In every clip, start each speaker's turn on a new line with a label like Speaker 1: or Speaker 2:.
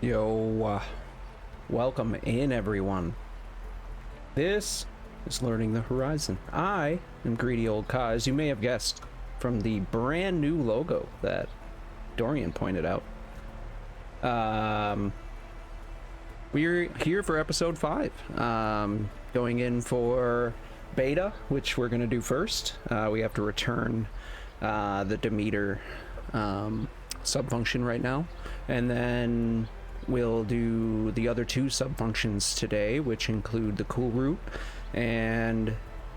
Speaker 1: Yo, welcome in everyone. This is Learning the Horizon. I am Greedy Old Ka, as you may have guessed from the brand new logo that Dorian pointed out. We're here for episode 5, going in for beta, which we're going to do first. We have to return the Demeter subfunction right now, and then we'll do the other two subfunctions today, which include the cool route and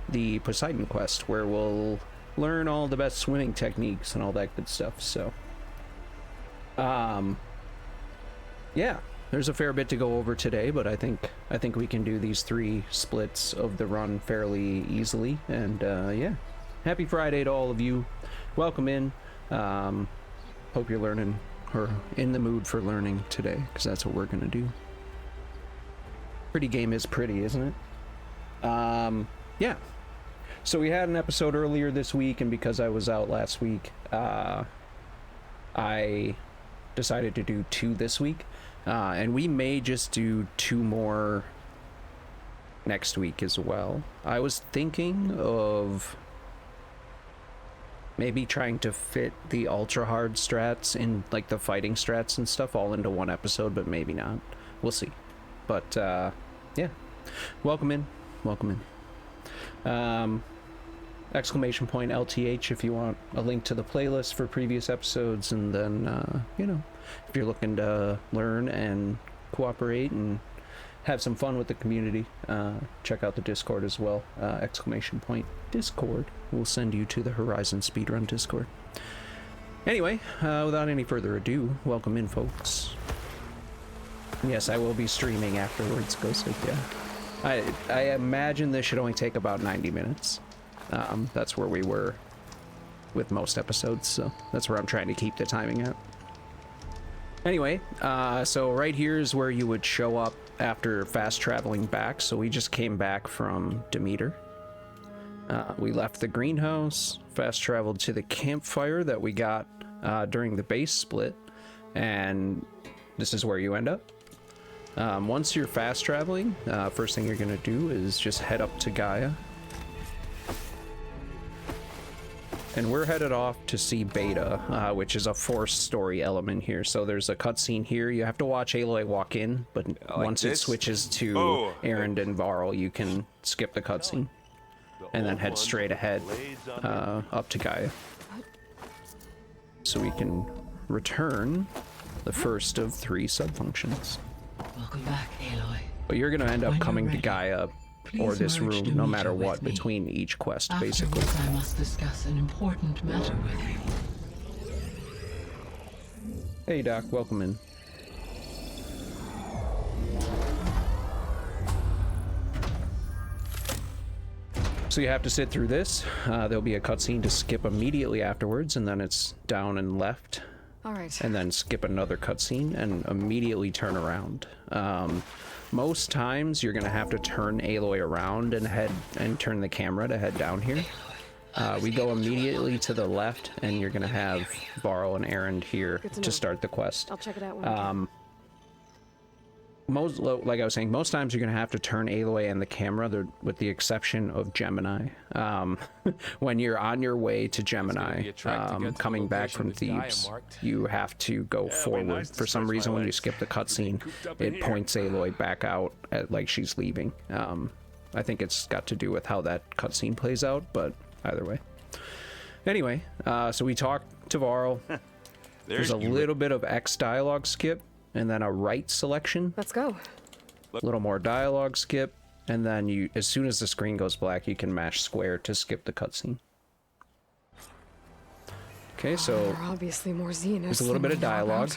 Speaker 1: the Poseidon quest, where we'll learn all the best swimming techniques and all that good stuff. So yeah, there's a fair bit to go over today, but I think we can do these 3 splits of the run fairly easily. And yeah, happy Friday to all of you. Welcome in. Hope you're learning, or in the mood for learning today, because that's what we're gonna do. Pretty game is pretty, isn't it? Yeah, so we had an episode earlier this week, and because I was out last week, I decided to do 2 this week, and we may just do 2 more next week as well. I was thinking of maybe trying to fit the ultra hard strats in, like the fighting strats and stuff, all into one episode, but maybe not. We'll see. But yeah, welcome in. Exclamation point LTH if you want a link to the playlist for previous episodes, and then you know, if you're looking to learn and cooperate and have some fun with the community, check out the Discord as well. Exclamation point Discord will send you to the Horizon Speedrun Discord. Anyway, without any further ado, welcome in, folks. Yes, I will be streaming afterwards, Ghosted, yeah. I imagine this should only take about 90 minutes. That's where we were with most episodes, so that's where I'm trying to keep the timing at. Anyway, so right here is where you would show up after fast traveling back. So we just came back from Demeter. We left the greenhouse, fast traveled to the campfire that we got during the base split, and this is where you end up. Once you're fast traveling, first thing you're gonna do is just head up to Gaia. And we're headed off to see Beta, which is a forced story element here. So there's a cutscene here. You have to watch Aloy walk in, but like once it switches to Erend and Varl, you can skip the cutscene and then head straight ahead up to Gaia. So we can return the first of 3 subfunctions.
Speaker 2: Welcome back, Aloy.
Speaker 1: But you're going to end up coming to Gaia or this room no matter what between each quest, basically.
Speaker 2: Afterwards, I must discuss an important matter with you.
Speaker 1: Hey Doc, welcome in. So you have to sit through this. There'll be a cutscene to skip immediately afterwards, and then it's down and left.
Speaker 3: All right. And
Speaker 1: then skip another cutscene and immediately turn around. Most times you're gonna have to turn Aloy around and turn the camera to head down here. We go immediately to the left, and you're gonna have Varl and Erend here to start the quest.
Speaker 3: I'll check it out when I can.
Speaker 1: Like I was saying, most times you're gonna have to turn Aloy and the camera, with the exception of Gemini. When you're on your way to Gemini, coming back from Thebes, you have to go forward. For some reason, when you skip the cutscene, it points Aloy back out at like she's leaving. I think it's got to do with how that cutscene plays out, but either way. Anyway, so we talk to Varl. There's a little bit of X dialogue skip, and then a right selection.
Speaker 3: Let's go.
Speaker 1: A little more dialogue skip, and then you, as soon as the screen goes black, you can mash square to skip the cutscene. Okay, so
Speaker 3: obviously more Xenos.
Speaker 1: There's a little bit of dialogue.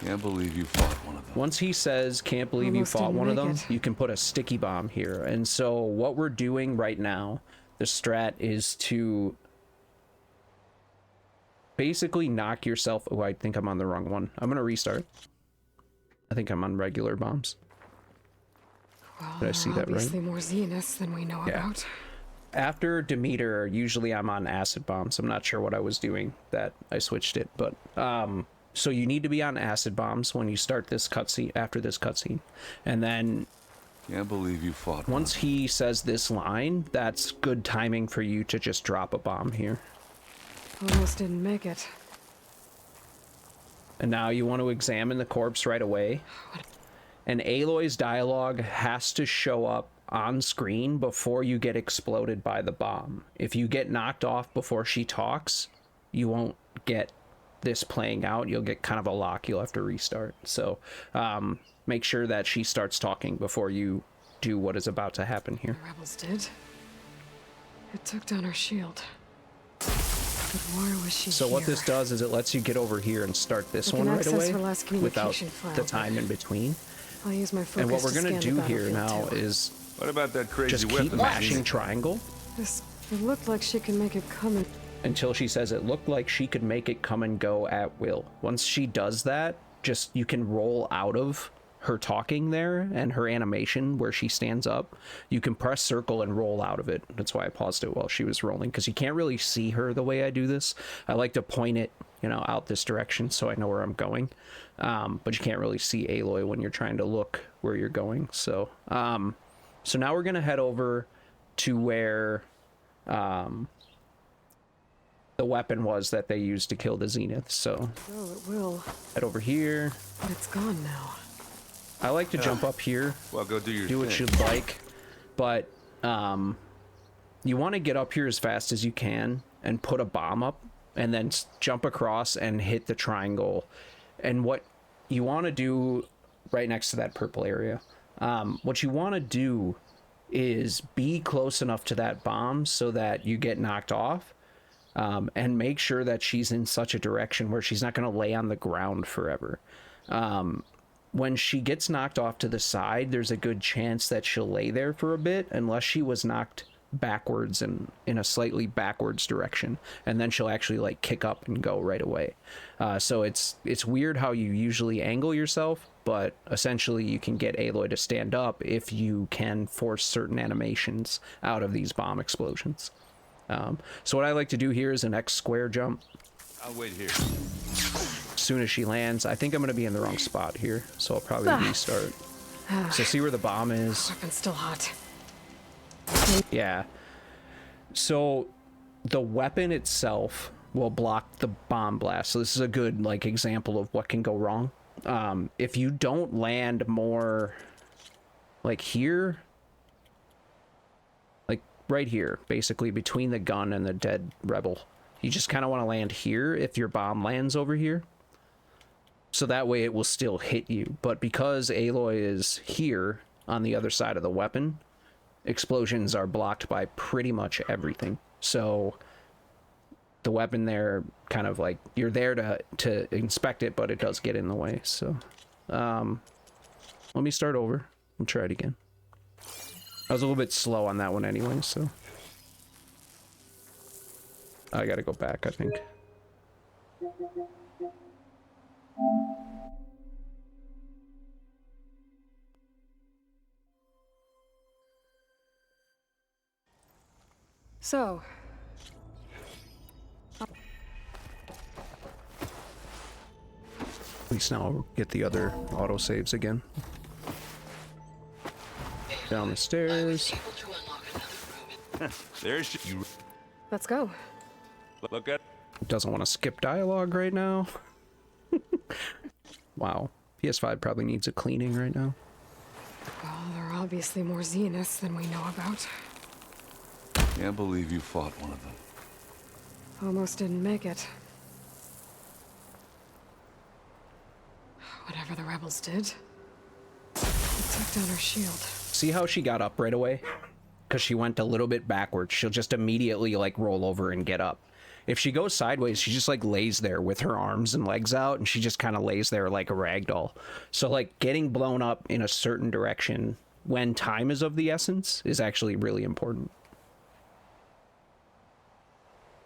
Speaker 4: Can't believe you fought one of them.
Speaker 1: Once he says, "Can't believe you fought one of them," you can put a sticky bomb here. And so what we're doing right now, the strat is to basically knock yourself. Oh, I think I'm on the wrong one. I'm gonna restart. I think I'm on regular bombs.
Speaker 3: Well,
Speaker 1: did I see that right?
Speaker 3: Obviously more Xenos than we know about.
Speaker 1: After Demeter, usually I'm on acid bombs. I'm not sure what I was doing that I switched it, but So you need to be on acid bombs when you start this cutscene, after this cutscene. And then
Speaker 4: Can't believe you fought
Speaker 1: once he says this line, that's good timing for you to just drop a bomb here.
Speaker 3: Almost didn't make it.
Speaker 1: And now you want to examine the corpse right away. And Aloy's dialogue has to show up on screen before you get exploded by the bomb. If you get knocked off before she talks, you won't get this playing out. You'll get kind of a lock. You'll have to restart. So make sure that she starts talking before you do what is about to happen here.
Speaker 3: The rebels did. It took down her shield. But why was she
Speaker 1: So
Speaker 3: here?
Speaker 1: what this does is it lets you get over here and start this
Speaker 3: I
Speaker 1: one
Speaker 3: can
Speaker 1: right
Speaker 3: access
Speaker 1: away
Speaker 3: her last
Speaker 1: without
Speaker 3: communication file,
Speaker 1: the time in between.
Speaker 3: I'll use my focus
Speaker 1: And what we're
Speaker 3: to
Speaker 1: gonna
Speaker 3: scan the
Speaker 1: do here
Speaker 3: battlefield,
Speaker 1: now
Speaker 3: too.
Speaker 1: is
Speaker 4: What about that crazy
Speaker 1: just
Speaker 4: weapon?
Speaker 1: keep mashing triangle
Speaker 3: It looked like she could make it come in.
Speaker 1: until she says it looked like she could make it come and go at will. Once she does that, just you can roll out of her talking there and her animation where she stands up. You can press circle and roll out of it. That's why I paused it while she was rolling, because you can't really see her the way I do this. I like to point it, you know, out this direction so I know where I'm going. But you can't really see Aloy when you're trying to look where you're going. So, so now we're gonna head over to where the weapon was that they used to kill the Zenith. So
Speaker 3: Oh, it will.
Speaker 1: head over here.
Speaker 3: But it's gone now.
Speaker 1: I like to jump up here,
Speaker 4: Well, go do your
Speaker 1: do what
Speaker 4: thing.
Speaker 1: you'd like, but you want to get up here as fast as you can and put a bomb up and then jump across and hit the triangle. And what you want to do right next to that purple area, what you want to do is be close enough to that bomb so that you get knocked off, and make sure that she's in such a direction where she's not going to lay on the ground forever. When she gets knocked off to the side, there's a good chance that she'll lay there for a bit unless she was knocked backwards and in a slightly backwards direction, and then she'll actually like kick up and go right away. So it's weird how you usually angle yourself, but essentially you can get Aloy to stand up if you can force certain animations out of these bomb explosions. So what I like to do here is an X square jump.
Speaker 4: I'll wait here.
Speaker 1: As soon as she lands, I think I'm going to be in the wrong spot here, so I'll probably restart. So see where the bomb is?
Speaker 3: Weapon's still hot.
Speaker 1: Yeah. So the weapon itself will block the bomb blast. So this is a good like example of what can go wrong. If you don't land more like here, like right here, basically between the gun and the dead rebel, you just kind of want to land here if your bomb lands over here. So that way it will still hit you. But because Aloy is here on the other side of the weapon, explosions are blocked by pretty much everything. So the weapon there kind of like, you're there to inspect it, but it does get in the way. So let me start over. We'll try it again. I was a little bit slow on that one anyway, so I gotta go back, I think.
Speaker 3: So,
Speaker 1: At least now I'll get the other autosaves again. Down the stairs.
Speaker 2: Able to unlock another room.
Speaker 4: There's you.
Speaker 3: let's go.
Speaker 4: Look at.
Speaker 1: Doesn't want to skip dialogue right now. Wow. PS5 probably needs a cleaning right now.
Speaker 3: Well, there are obviously more Zeniths than we know about.
Speaker 4: Can't believe you fought one of them.
Speaker 3: Almost didn't make it. Whatever the rebels did, it took down her shield.
Speaker 1: See how she got up right away? Because she went a little bit backwards. She'll just immediately like roll over and get up. If she goes sideways, she just like lays there with her arms and legs out, and she just kind of lays there like a rag doll. So like getting blown up in a certain direction when time is of the essence is actually really important.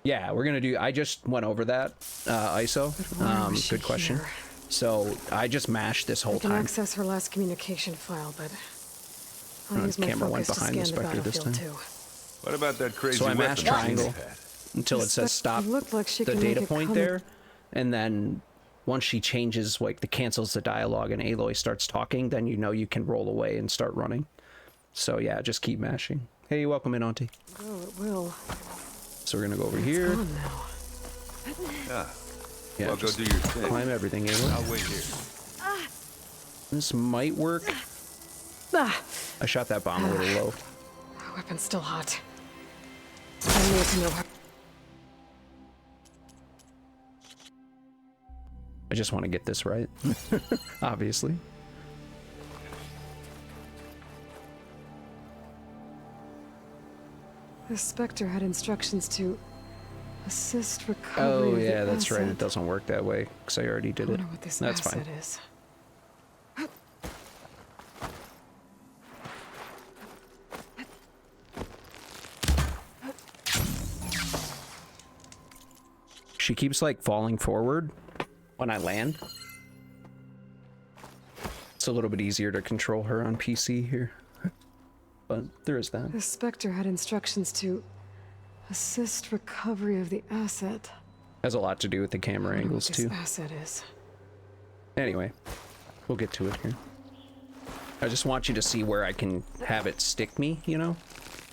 Speaker 1: Yeah, we're gonna do, I just went over that, ISO.
Speaker 3: But why was she
Speaker 1: Good question.
Speaker 3: here?
Speaker 1: So I just mashed this whole
Speaker 3: I can
Speaker 1: time.
Speaker 3: access her last communication file, but I'll
Speaker 1: Oh,
Speaker 3: use my
Speaker 1: camera went
Speaker 3: focus to
Speaker 1: behind the
Speaker 3: scan the
Speaker 1: specter this
Speaker 3: battlefield
Speaker 1: time.
Speaker 3: too.
Speaker 4: What about that crazy
Speaker 1: So I
Speaker 4: weapon
Speaker 1: mashed
Speaker 4: that
Speaker 1: triangle
Speaker 4: you had?
Speaker 1: until it says stop
Speaker 3: It looked like she
Speaker 1: the
Speaker 3: could
Speaker 1: data
Speaker 3: make it
Speaker 1: point
Speaker 3: come-
Speaker 1: there, and then once she changes, like, the cancels the dialogue and Aloy starts talking, then you know you can roll away and start running. So yeah, just keep mashing. Hey, welcome in, Auntie.
Speaker 3: Oh, it will.
Speaker 1: So we're gonna go over
Speaker 3: It's
Speaker 1: here.
Speaker 3: gone now.
Speaker 1: Yeah,
Speaker 4: Well, go
Speaker 1: just
Speaker 4: do your thing.
Speaker 1: climb everything, Aloy.
Speaker 4: I'll wait here.
Speaker 1: This might work.
Speaker 3: Ah,
Speaker 1: I shot that bomb a little low.
Speaker 3: the weapon's still hot. I need to know how.
Speaker 1: I just want to get this right, obviously.
Speaker 3: The Spectre had instructions to assist recovery
Speaker 1: Oh
Speaker 3: of
Speaker 1: yeah,
Speaker 3: the
Speaker 1: that's right. It
Speaker 3: asset.
Speaker 1: doesn't work that way because I already
Speaker 3: I
Speaker 1: did it.
Speaker 3: wonder what this
Speaker 1: That's
Speaker 3: asset
Speaker 1: fine.
Speaker 3: is.
Speaker 1: She keeps like falling forward when I land. It's a little bit easier to control her on PC here. But there is that.
Speaker 3: The Spectre had instructions to assist recovery of the asset.
Speaker 1: Has a lot to do with the
Speaker 3: I
Speaker 1: camera
Speaker 3: wonder
Speaker 1: angles
Speaker 3: what
Speaker 1: too.
Speaker 3: this asset is.
Speaker 1: Anyway, we'll get to it here. I just want you to see where I can have it stick me, you know,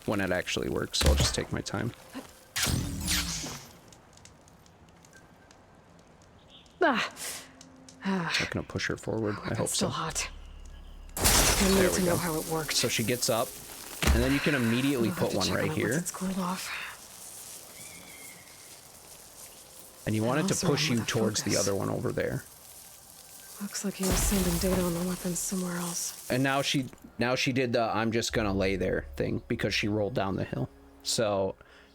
Speaker 1: when it actually works. So I'll just take my time.
Speaker 3: Ah,
Speaker 1: It's not gonna push her forward. I hope
Speaker 3: weapon's still
Speaker 1: so.
Speaker 3: hot. I need to
Speaker 1: we
Speaker 3: know
Speaker 1: go.
Speaker 3: how it worked.
Speaker 1: So she gets up, and then you can immediately
Speaker 3: I'll have
Speaker 1: put
Speaker 3: to
Speaker 1: one
Speaker 3: check
Speaker 1: right
Speaker 3: on it once
Speaker 1: here.
Speaker 3: It's cooled off.
Speaker 1: And you want it to
Speaker 3: also
Speaker 1: push
Speaker 3: with
Speaker 1: you
Speaker 3: a
Speaker 1: towards the
Speaker 3: focus.
Speaker 1: other one over there.
Speaker 3: Looks like he was sending data on the weapons somewhere else.
Speaker 1: And now she did the I'm just gonna lay there thing because she rolled down the hill. So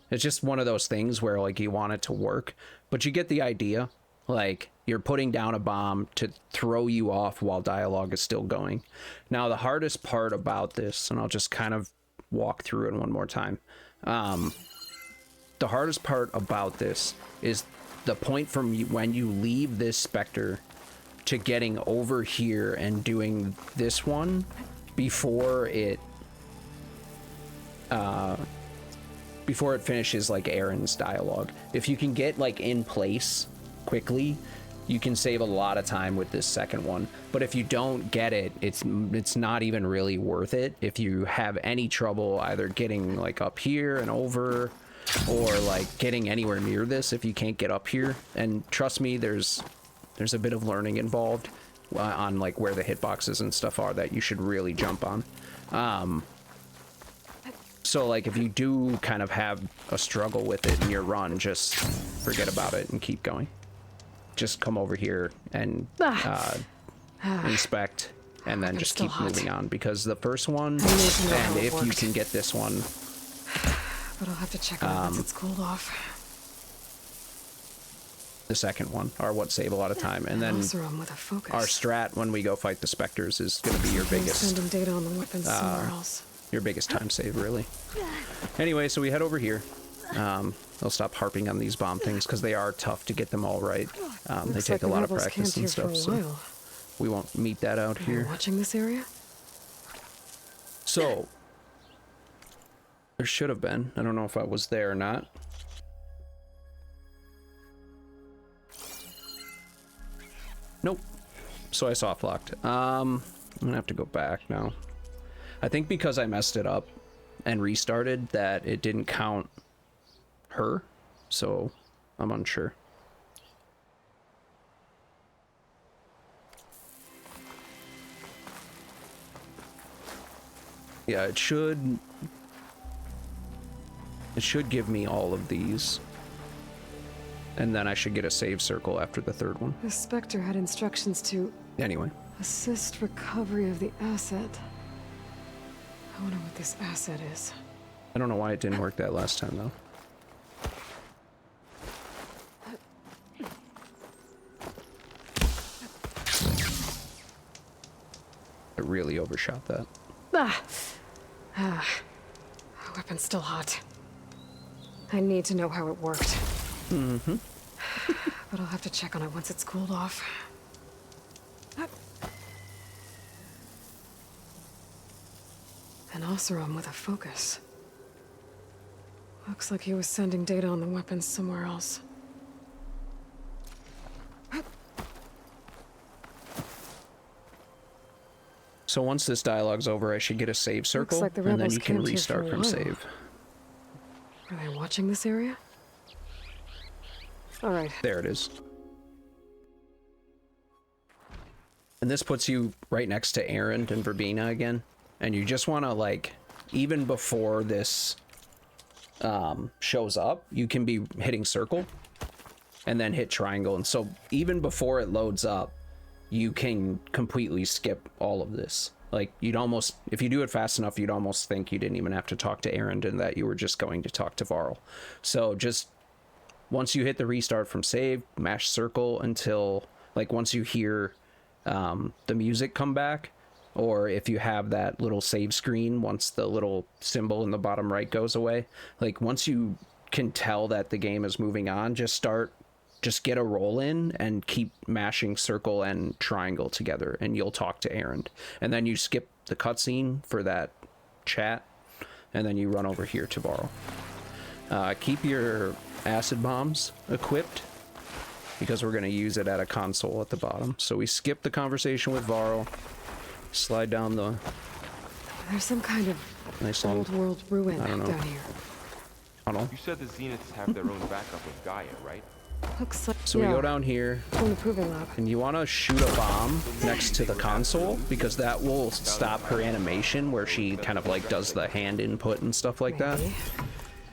Speaker 1: it's just one of those things where like you want it to work, but you get the idea. Like you're putting down a bomb to throw you off while dialogue is still going. Now the hardest part about this, and I'll just kind of walk through it one more time. The hardest part about this is the point from when you leave this Spectre to getting over here and doing this one before it finishes like Aaron's dialogue. If you can get like in place quickly, you can save a lot of time with this second one. But if you don't get it, it's not even really worth it. If you have any trouble either getting like up here and over, or like getting anywhere near this, if you can't get up here, and trust me, there's a bit of learning involved on like where the hitboxes and stuff are that you should really jump on. So like if you do kind of have a struggle with it in your run, just forget about it and keep going. Just come over here and inspect, and then just
Speaker 3: still
Speaker 1: keep
Speaker 3: hot.
Speaker 1: moving on, because the first one,
Speaker 3: I need to know how
Speaker 1: and
Speaker 3: it
Speaker 1: if you
Speaker 3: worked.
Speaker 1: can get this one,
Speaker 3: But I'll have to check on it once it's cooled off.
Speaker 1: the second one are what save a lot of time. And then
Speaker 3: Also, I'm with a focus.
Speaker 1: our strat when we go fight the Spectres is going to be your
Speaker 3: He was
Speaker 1: biggest
Speaker 3: sending data on the weapons somewhere else.
Speaker 1: time save, really. Anyway, so we head over here. They'll stop harping on these bomb things because they are tough to get them all right. They
Speaker 3: Looks
Speaker 1: take
Speaker 3: like
Speaker 1: a
Speaker 3: the
Speaker 1: lot of
Speaker 3: rebels
Speaker 1: practice
Speaker 3: camped
Speaker 1: and
Speaker 3: here
Speaker 1: stuff,
Speaker 3: for a
Speaker 1: so
Speaker 3: while.
Speaker 1: we won't meet that out
Speaker 3: Are you
Speaker 1: here.
Speaker 3: watching this area?
Speaker 1: So there should have been. I don't know if I was there or not. Nope. So I soft locked. I'm gonna have to go back now. I think because I messed it up and restarted that it didn't count her, so I'm unsure. Yeah, it should give me all of these. And then I should get a save circle after the third one.
Speaker 3: The Spectre had instructions to
Speaker 1: Anyway,
Speaker 3: assist recovery of the asset. I wonder what this asset is.
Speaker 1: I don't know why it didn't work that last time though. I really overshot that.
Speaker 3: The weapon's still hot. I need to know how it worked.
Speaker 1: Mm-hmm.
Speaker 3: But I'll have to check on it once it's cooled off. And also I'm with a focus. Looks like he was sending data on the weapons somewhere else.
Speaker 1: So once this dialogue's over, I should get a save circle,
Speaker 3: like the
Speaker 1: and then
Speaker 3: rebels
Speaker 1: you can
Speaker 3: camped here for
Speaker 1: restart
Speaker 3: a
Speaker 1: from
Speaker 3: while.
Speaker 1: save.
Speaker 3: Are they watching this area? All right.
Speaker 1: There it is. And this puts you right next to Aaron and Verbena again. And you just want to, like, even before this shows up, you can be hitting circle and then hit triangle. And so even before it loads up, you can completely skip all of this. Like, you'd almost, if you do it fast enough, you'd almost think you didn't even have to talk to Aaron and that you were just going to talk to Varl. So just once you hit the restart from save, mash circle until, like, once you hear the music come back, or if you have that little save screen, once the little symbol in the bottom right goes away, like, once you can tell that the game is moving on, just get a roll in and keep mashing circle and triangle together, and you'll talk to Aaron. And then you skip the cutscene for that chat, and then you run over here to Varl. Keep your acid bombs equipped, because we're going to use it at a console at the bottom. So we skip the conversation with Varl, slide down the
Speaker 3: There's some kind of
Speaker 1: nice long
Speaker 3: old world ruin
Speaker 1: I don't know.
Speaker 3: down here.
Speaker 1: tunnel.
Speaker 5: You said the Zeniths have their own backup with Gaia, right?
Speaker 3: Looks like
Speaker 1: So we go down here,
Speaker 3: from the proving lab.
Speaker 1: and you want to shoot a bomb next to the console, because that will stop her animation where she kind of like does the hand input and stuff like that.
Speaker 3: Maybe.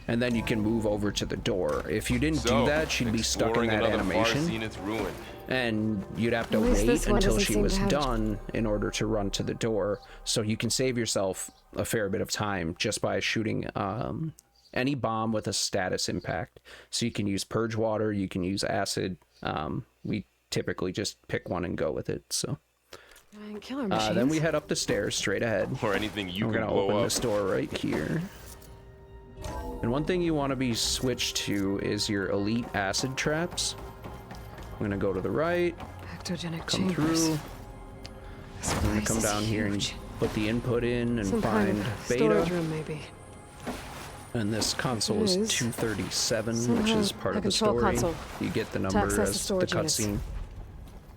Speaker 1: And then you can move over to the door. If you didn't
Speaker 5: So,
Speaker 1: do that, she'd be stuck in
Speaker 5: exploring
Speaker 1: that
Speaker 5: another far
Speaker 1: animation,
Speaker 5: Zenith's ruin.
Speaker 1: and you'd have to
Speaker 3: At least
Speaker 1: wait
Speaker 3: this one
Speaker 1: until
Speaker 3: doesn't
Speaker 1: she
Speaker 3: seem
Speaker 1: was
Speaker 3: to have-
Speaker 1: done in order to run to the door. So you can save yourself a fair bit of time just by shooting any bomb with a status impact. So you can use purge water, you can use acid. We typically just pick one and go with it. So
Speaker 3: Giant killer machines.
Speaker 1: then we head up the stairs straight ahead.
Speaker 5: Or anything you
Speaker 1: We're
Speaker 5: can
Speaker 1: gonna
Speaker 5: blow
Speaker 1: open
Speaker 5: up.
Speaker 1: this door right here. And one thing you want to be switched to is your elite acid traps. I'm gonna go to the right,
Speaker 3: Ectogenic
Speaker 1: come
Speaker 3: chambers.
Speaker 1: through.
Speaker 3: This
Speaker 1: I'm gonna
Speaker 3: place
Speaker 1: come
Speaker 3: is
Speaker 1: down here and
Speaker 3: huge.
Speaker 1: put the input in and
Speaker 3: Some kind
Speaker 1: find
Speaker 3: of storage
Speaker 1: beta.
Speaker 3: room, maybe.
Speaker 1: And this console is
Speaker 3: It is.
Speaker 1: 237, which
Speaker 3: Somehow
Speaker 1: is part
Speaker 3: a
Speaker 1: of the
Speaker 3: control
Speaker 1: story.
Speaker 3: console
Speaker 1: You get the
Speaker 3: to
Speaker 1: number
Speaker 3: access the
Speaker 1: as the
Speaker 3: storage units.
Speaker 1: cutscene,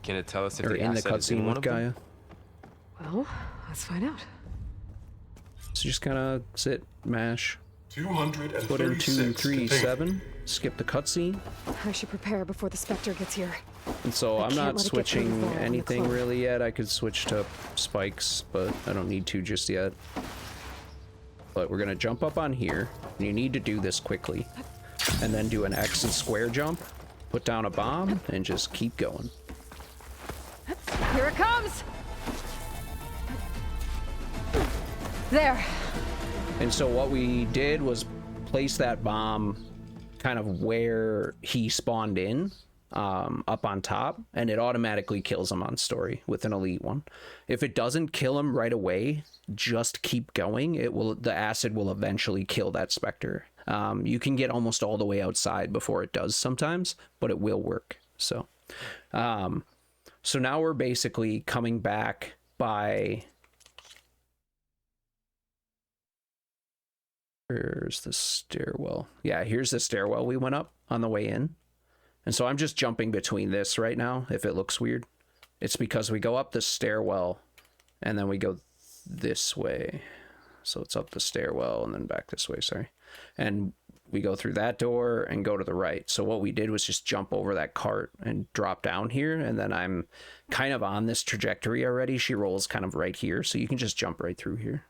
Speaker 5: Can it tell us if
Speaker 1: or
Speaker 5: the
Speaker 1: in the
Speaker 5: asset is in
Speaker 1: cutscene
Speaker 5: one
Speaker 1: with
Speaker 5: of them?
Speaker 1: Gaia.
Speaker 3: Well, let's find out.
Speaker 1: So just kind of sit, mash, put in
Speaker 6: 236 contained.
Speaker 1: 237, skip the cutscene.
Speaker 3: I should prepare before the Spectre gets here.
Speaker 1: And so
Speaker 3: I
Speaker 1: I'm
Speaker 3: can't
Speaker 1: not
Speaker 3: let it get through the
Speaker 1: switching
Speaker 3: wall on the
Speaker 1: anything
Speaker 3: cloak.
Speaker 1: really yet. I could switch to spikes, but I don't need to just yet. But we're gonna jump up on here, and you need to do this quickly. And then do an X and square jump, put down a bomb, and just keep going.
Speaker 3: Here it comes! There.
Speaker 1: And so what we did was place that bomb kind of where he spawned in, up on top, and it automatically kills him on story with an elite one. If it doesn't kill him right away, just keep going. The acid will eventually kill that Spectre. You can get almost all the way outside before it does sometimes, but it will work. So now we're basically coming back by... Where's the stairwell? Yeah, here's the stairwell we went up on the way in. And so I'm just jumping between this right now, if it looks weird. It's because we go up the stairwell, and then we go this way. So it's up the stairwell, and then back this way, sorry. And we go through that door and go to the right. So what we did was just jump over that cart and drop down here, and then I'm kind of on this trajectory already. She rolls kind of right here, so you can just jump right through here.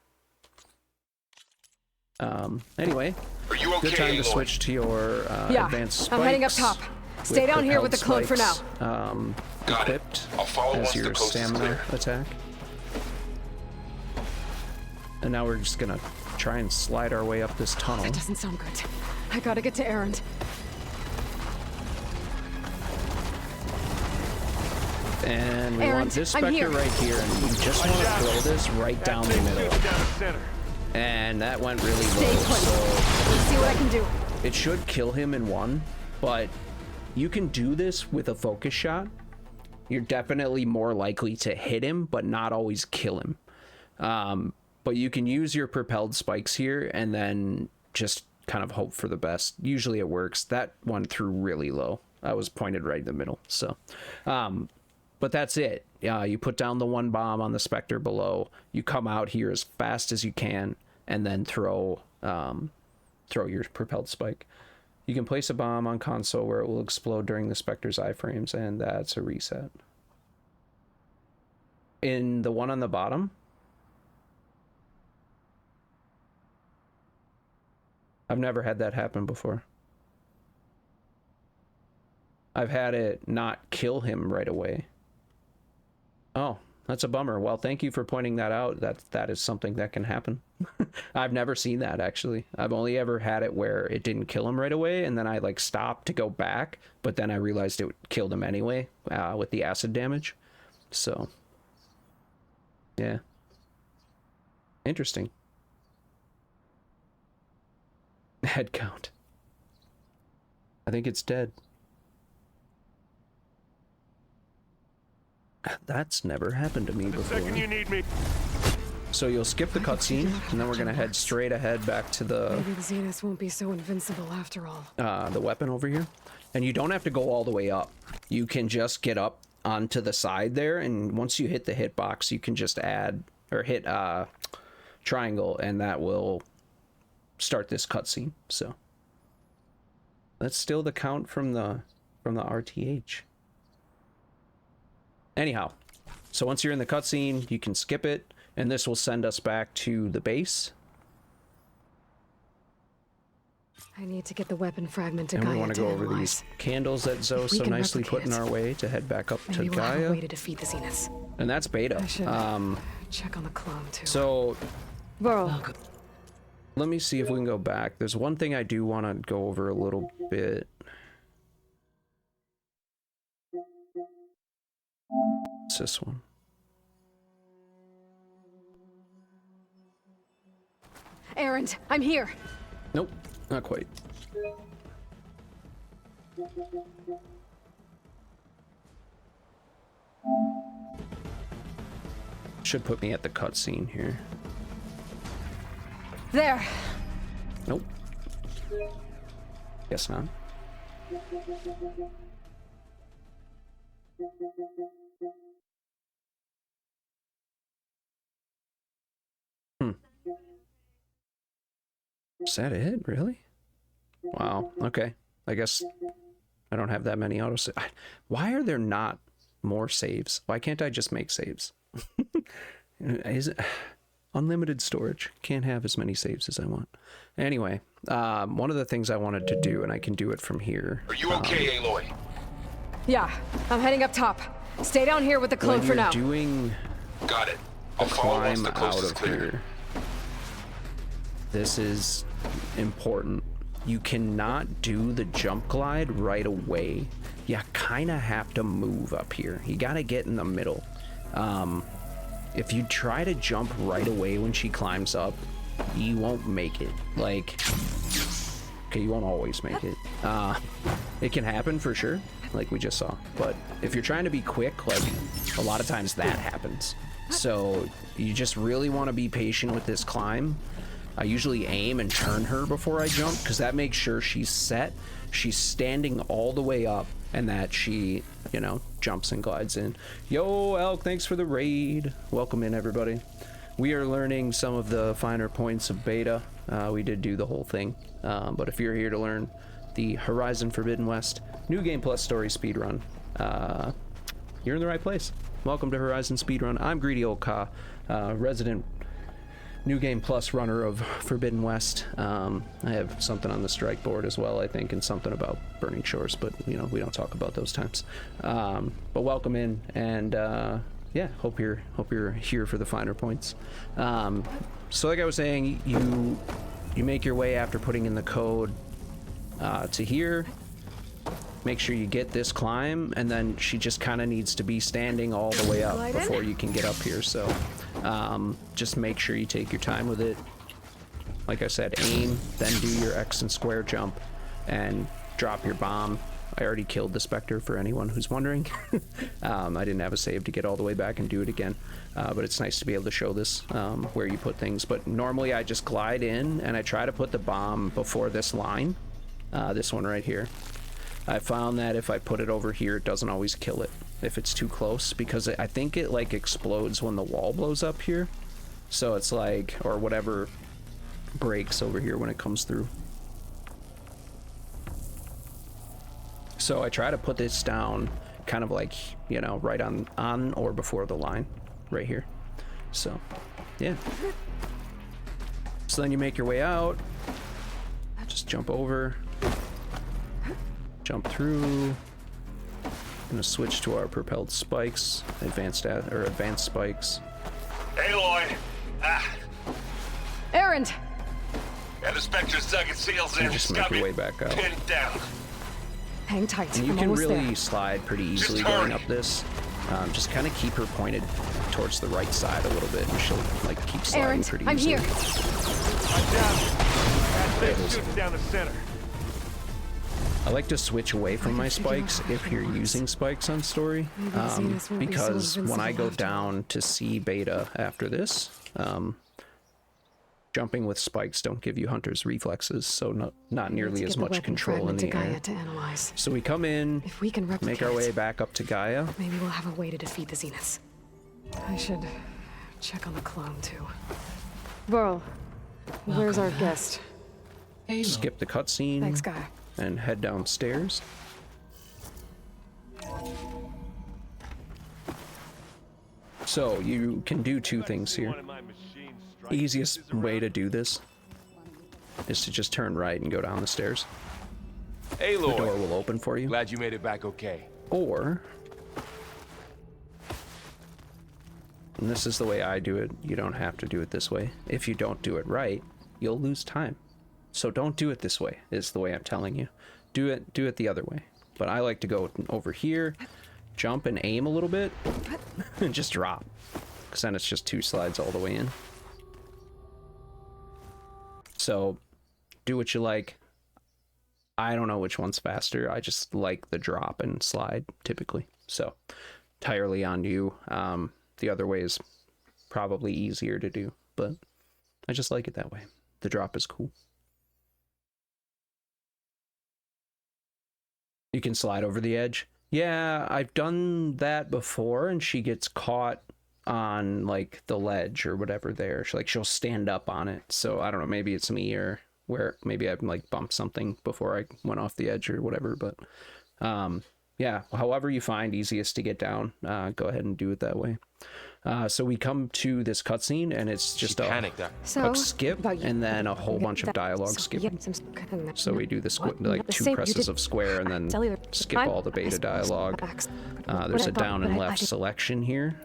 Speaker 1: Anyway,
Speaker 6: Are you okay,
Speaker 1: good time to
Speaker 6: Aloy?
Speaker 1: switch to your
Speaker 3: Yeah,
Speaker 1: advanced spikes.
Speaker 3: I'm heading up top. Stay down here with the
Speaker 1: propelled
Speaker 3: cloak for now.
Speaker 1: spikes,
Speaker 6: Got it.
Speaker 1: equipped
Speaker 6: I'll follow
Speaker 1: as
Speaker 6: once the
Speaker 1: your
Speaker 6: coast is
Speaker 1: stamina
Speaker 6: clear.
Speaker 1: attack. And now we're just gonna try and slide our way up this tunnel.
Speaker 3: That doesn't sound good. I gotta get to Erend.
Speaker 1: And we
Speaker 3: Aaron,
Speaker 1: want this
Speaker 3: I'm
Speaker 1: Spectre
Speaker 3: here.
Speaker 1: right here, and you just want to throw this right down the middle. And that went really
Speaker 3: Stay
Speaker 1: low,
Speaker 3: put.
Speaker 1: so
Speaker 3: Let's see what I can do.
Speaker 1: it should kill him in one, but you can do this with a focus shot. You're definitely more likely to hit him, but not always kill him. But you can use your propelled spikes here and then just kind of hope for the best. Usually it works. That one threw really low. I was pointed right in the middle. So, but that's it. you put down the one bomb on the Spectre below, you come out here as fast as you can, and then throw your propelled spike. You can place a bomb on console where it will explode during the Spectre's iframes, and that's a reset. In the one on the bottom, I've never had that happen before. I've had it not kill him right away. Oh, that's a bummer. Well, thank you for pointing that out. That is something that can happen. I've never seen that, actually. I've only ever had it where it didn't kill him right away, and then I like stopped to go back, but then I realized it killed him anyway with the acid damage. So, yeah. Interesting. Head count. I think it's dead. That's never happened to me before.
Speaker 6: Second you need me.
Speaker 1: So you'll skip the cutscene, and then we're gonna head straight ahead back to
Speaker 3: Maybe the Zenith won't be so invincible after all.
Speaker 1: the weapon over here. And you don't have to go all the way up. You can just get up onto the side there, and once you hit the hitbox, you can just add or hit triangle, and that will start this cutscene. So that's still the count from the RTH. Anyhow, so once you're in the cutscene, you can skip it, and this will send us back to the base.
Speaker 3: I need to get the weapon fragment to
Speaker 1: And
Speaker 3: Gaia
Speaker 1: we want to go over
Speaker 3: analyze.
Speaker 1: these candles that Zoe
Speaker 3: If we
Speaker 1: so
Speaker 3: can
Speaker 1: nicely put in
Speaker 3: replicate
Speaker 1: our way to head back up to
Speaker 3: Maybe we'll have a
Speaker 1: Gaia.
Speaker 3: way to defeat the Zeniths.
Speaker 1: And that's beta.
Speaker 3: I should check on the clone too.
Speaker 1: So
Speaker 3: Burl,
Speaker 1: let me see if we can go back. There's one thing I do want to go over a little bit. It's this one.
Speaker 3: Erend, I'm here.
Speaker 1: Nope, not quite. Should put me at the cutscene here.
Speaker 3: There.
Speaker 1: Nope. Guess not. Is that it? Really? Wow. Okay. I guess I don't have that many autosaves. Why are there not more saves? Why can't I just make saves? Is it unlimited storage? Can't have as many saves as I want. Anyway, one of the things I wanted to do, and I can do it from here.
Speaker 6: Are you okay, Aloy?
Speaker 3: Yeah, I'm heading up top. Stay down here with the clone
Speaker 1: When
Speaker 3: for
Speaker 1: you're
Speaker 3: now.
Speaker 1: doing
Speaker 6: Got it. I'll follow once
Speaker 1: climb
Speaker 6: the coast
Speaker 1: out
Speaker 6: is
Speaker 1: of
Speaker 6: clear.
Speaker 1: here, this is important. You cannot do the jump glide right away. You kind of have to move up here. You got to get in the middle. If you try to jump right away when she climbs up, you won't make it. Like, okay, you won't always make it. It can happen for sure, like we just saw. But if you're trying to be quick, like, a lot of times that happens. So you just really want to be patient with this climb. I usually aim and turn her before I jump, because that makes sure she's set, she's standing all the way up, and that she, you know, jumps and glides in. Yo, Elk, thanks for the raid. Welcome in, everybody. We are learning some of the finer points of beta. We did do the whole thing, but if you're here to learn the Horizon Forbidden West New Game Plus Story speedrun, you're in the right place. Welcome to Horizon Speedrun. I'm Greedy Old Ka, resident New Game Plus runner of Forbidden West. I have something on the strike board as well, I think, and something about Burning Shores, but you know, we don't talk about those times. But welcome in, and yeah, hope you're here for the finer points. So like I was saying, you make your way after putting in the code to here. Make sure you get this climb, and then she just kind of needs to be standing all the way up before you can get up here. So just make sure you take your time with it. Like I said, aim, then do your X and square jump, and drop your bomb. I already killed the Spectre, for anyone who's wondering. I didn't have a save to get all the way back and do it again, but it's nice to be able to show this where you put things. But normally I just glide in, and I try to put the bomb before this line, this one right here. I found that if I put it over here, it doesn't always kill it. if it's too close, because I think it like explodes when the wall blows up here. So it's like, or whatever breaks over here when it comes through. So I try to put this down kind of like, you know, right on or before the line right here. So yeah. So then you make your way out, just jump over, jump through. I'm gonna switch to our propelled spikes, advanced spikes.
Speaker 6: Aloy!
Speaker 3: Errand!
Speaker 6: And the Spectre's dug its seals in.
Speaker 1: You just make your way back out.
Speaker 6: Pinned down.
Speaker 3: Hang tight.
Speaker 1: And you
Speaker 3: I'm
Speaker 1: can
Speaker 3: almost
Speaker 1: really
Speaker 3: there.
Speaker 1: slide pretty easily
Speaker 6: Just
Speaker 1: going
Speaker 6: hurry.
Speaker 1: up this. Just kind of keep her pointed towards the right side a little bit, and she'll like keep sliding
Speaker 3: Errand,
Speaker 1: pretty
Speaker 3: I'm
Speaker 1: easily.
Speaker 3: here.
Speaker 6: I'm down. That's shooting down the center.
Speaker 1: I like to switch away from my spikes if you're using spikes on story, because when I go down to see beta after this, jumping with spikes don't give you hunter's reflexes, so not nearly as much control in the air.
Speaker 3: To analyze.
Speaker 1: So we come in,
Speaker 3: If we can replicate,
Speaker 1: make our way back up to Gaia.
Speaker 3: maybe we'll have a way to defeat the Zeniths. I should check on the clone too. Burl, where's our guest?
Speaker 2: Aloy.
Speaker 1: Skip the cutscene
Speaker 3: Thanks, guy.
Speaker 1: and head downstairs. So you can do two things here. Easiest way to do this is to just turn right and go down the stairs. The door
Speaker 5: Aloy,
Speaker 1: will open for you.
Speaker 5: glad you made it back okay.
Speaker 1: Or, and this is the way I do it, you don't have to do it this way. If you don't do it right, you'll lose time. So don't do it this way, is the way I'm telling you. Do it the other way. But I like to go over here, jump and aim a little bit, and just drop. Because then it's just 2 slides all the way in. So, do what you like. I don't know which one's faster. I just like the drop and slide, typically. So, entirely on you. The other way is probably easier to do, but I just like it that way. The drop is cool. You can slide over the edge. Yeah, I've done that before, and she gets caught on like the ledge or whatever there. She'll stand up on it. So I don't know, maybe it's me, or where maybe I've like bumped something before I went off the edge or whatever. But yeah, however you find easiest to get down, go ahead and do it that way. So we come to this cutscene, and it's just
Speaker 5: Panicked.
Speaker 1: a skip and then a whole bunch of dialogue skipping. So we do the like 2 presses of square and then skip all the beta dialogue. There's a down and left selection here.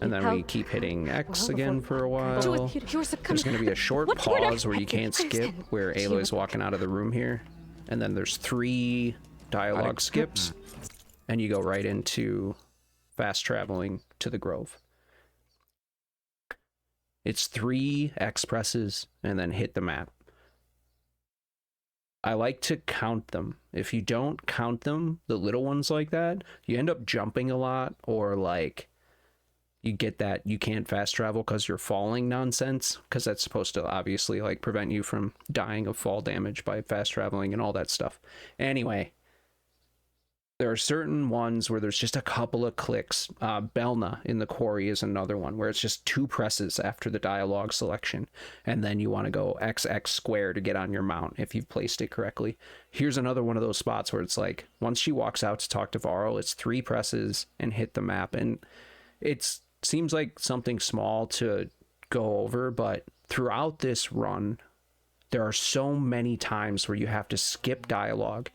Speaker 1: And then we keep hitting X again for a while. There's going to be a short pause where you can't skip, where Aloy's walking out of the room here. And then there's 3 dialogue skips, and you go right into fast traveling to the Grove. It's 3 X presses and then hit the map. I like to count them. If you don't count them, the little ones like that, you end up jumping a lot, or like you get that you can't fast travel because you're falling nonsense, because that's supposed to obviously like prevent you from dying of fall damage by fast traveling and all that stuff. Anyway, there are certain ones where there's just a couple of clicks. Belna in the quarry is another one where it's just 2 presses after the dialogue selection, and then you want to go XX square to get on your mount if you've placed it correctly. Here's another one of those spots where it's like once she walks out to talk to Varl, it's 3 presses and hit the map, and it seems like something small to go over, but throughout this run there are so many times where you have to skip dialogue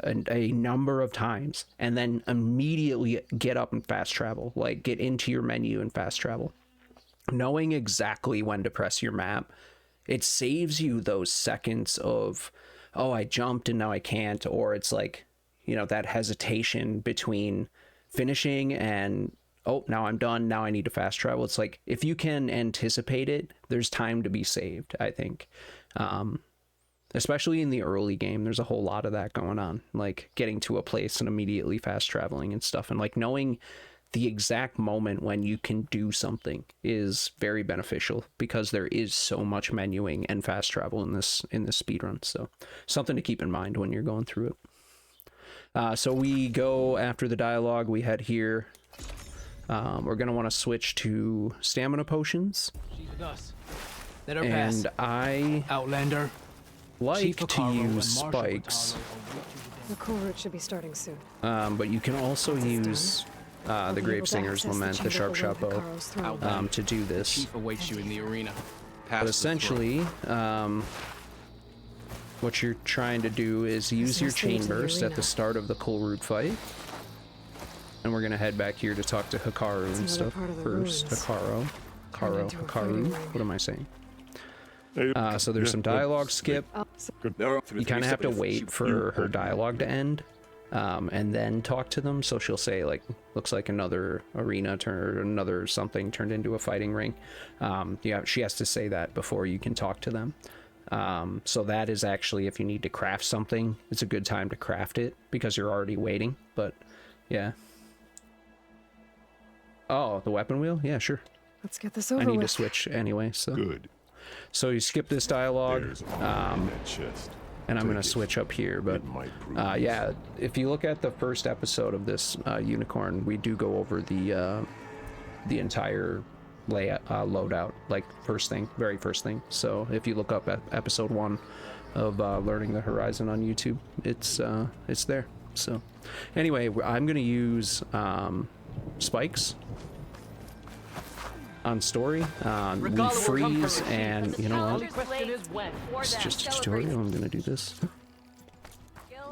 Speaker 1: a number of times and then immediately get up and fast travel, like get into your menu and fast travel. Knowing exactly when to press your map, it saves you those seconds of, oh, I jumped and now I can't, or it's like, you know, that hesitation between finishing and, oh, now I'm done, now I need to fast travel. It's like, if you can anticipate it, there's time to be saved, I think. Especially in the early game, there's a whole lot of that going on, like getting to a place and immediately fast traveling and stuff, and like knowing the exact moment when you can do something is very beneficial, because there is so much menuing and fast travel in this speedrun. So something to keep in mind when you're going through it. So we go after the dialogue, we head here. We're going to want to switch to stamina potions.
Speaker 7: She's with us. Let her pass.
Speaker 1: And I
Speaker 7: Outlander.
Speaker 1: like
Speaker 7: Chief
Speaker 1: to
Speaker 7: Akaro and
Speaker 1: use
Speaker 7: Marshal
Speaker 1: spikes,
Speaker 7: Otaro will reach you
Speaker 3: The cool route should be starting soon.
Speaker 1: but you can also use the Grave Singer's Lament, the Sharp Shot Bow, to do this.
Speaker 7: Chief awaits you in the arena.
Speaker 1: But essentially, what you're trying to do is use your chain burst at the start of the Cool Root fight. And we're gonna head back here to talk to Hikaru and stuff first. Hikaru. What am I saying? So there's some dialogue skip. You kind of have to wait for her dialogue to end, and then talk to them. So she'll say like, looks like another arena another something turned into a fighting ring. Yeah, she has to say that before you can talk to them. So that is actually, if you need to craft something, it's a good time to craft it because you're already waiting. But yeah. Oh, the weapon wheel? Yeah, sure.
Speaker 3: Let's get this over
Speaker 1: I need to
Speaker 3: with.
Speaker 1: switch anyway, so.
Speaker 8: Good.
Speaker 1: So you skip this dialogue,
Speaker 8: There's a bomb in that chest.
Speaker 1: and I'm
Speaker 8: Take
Speaker 1: going to
Speaker 8: it.
Speaker 1: switch up here, but
Speaker 8: It might prove
Speaker 1: yeah, if you look at the first episode of this Unicorn, we do go over the entire layout, loadout, like very first thing. So if you look up at episode 1 of Learning the Horizon on YouTube, it's there. So anyway, I'm going to use spikes on story. We freeze, and you know what?
Speaker 7: Question is when.
Speaker 1: It's just a tutorial. I'm gonna do this.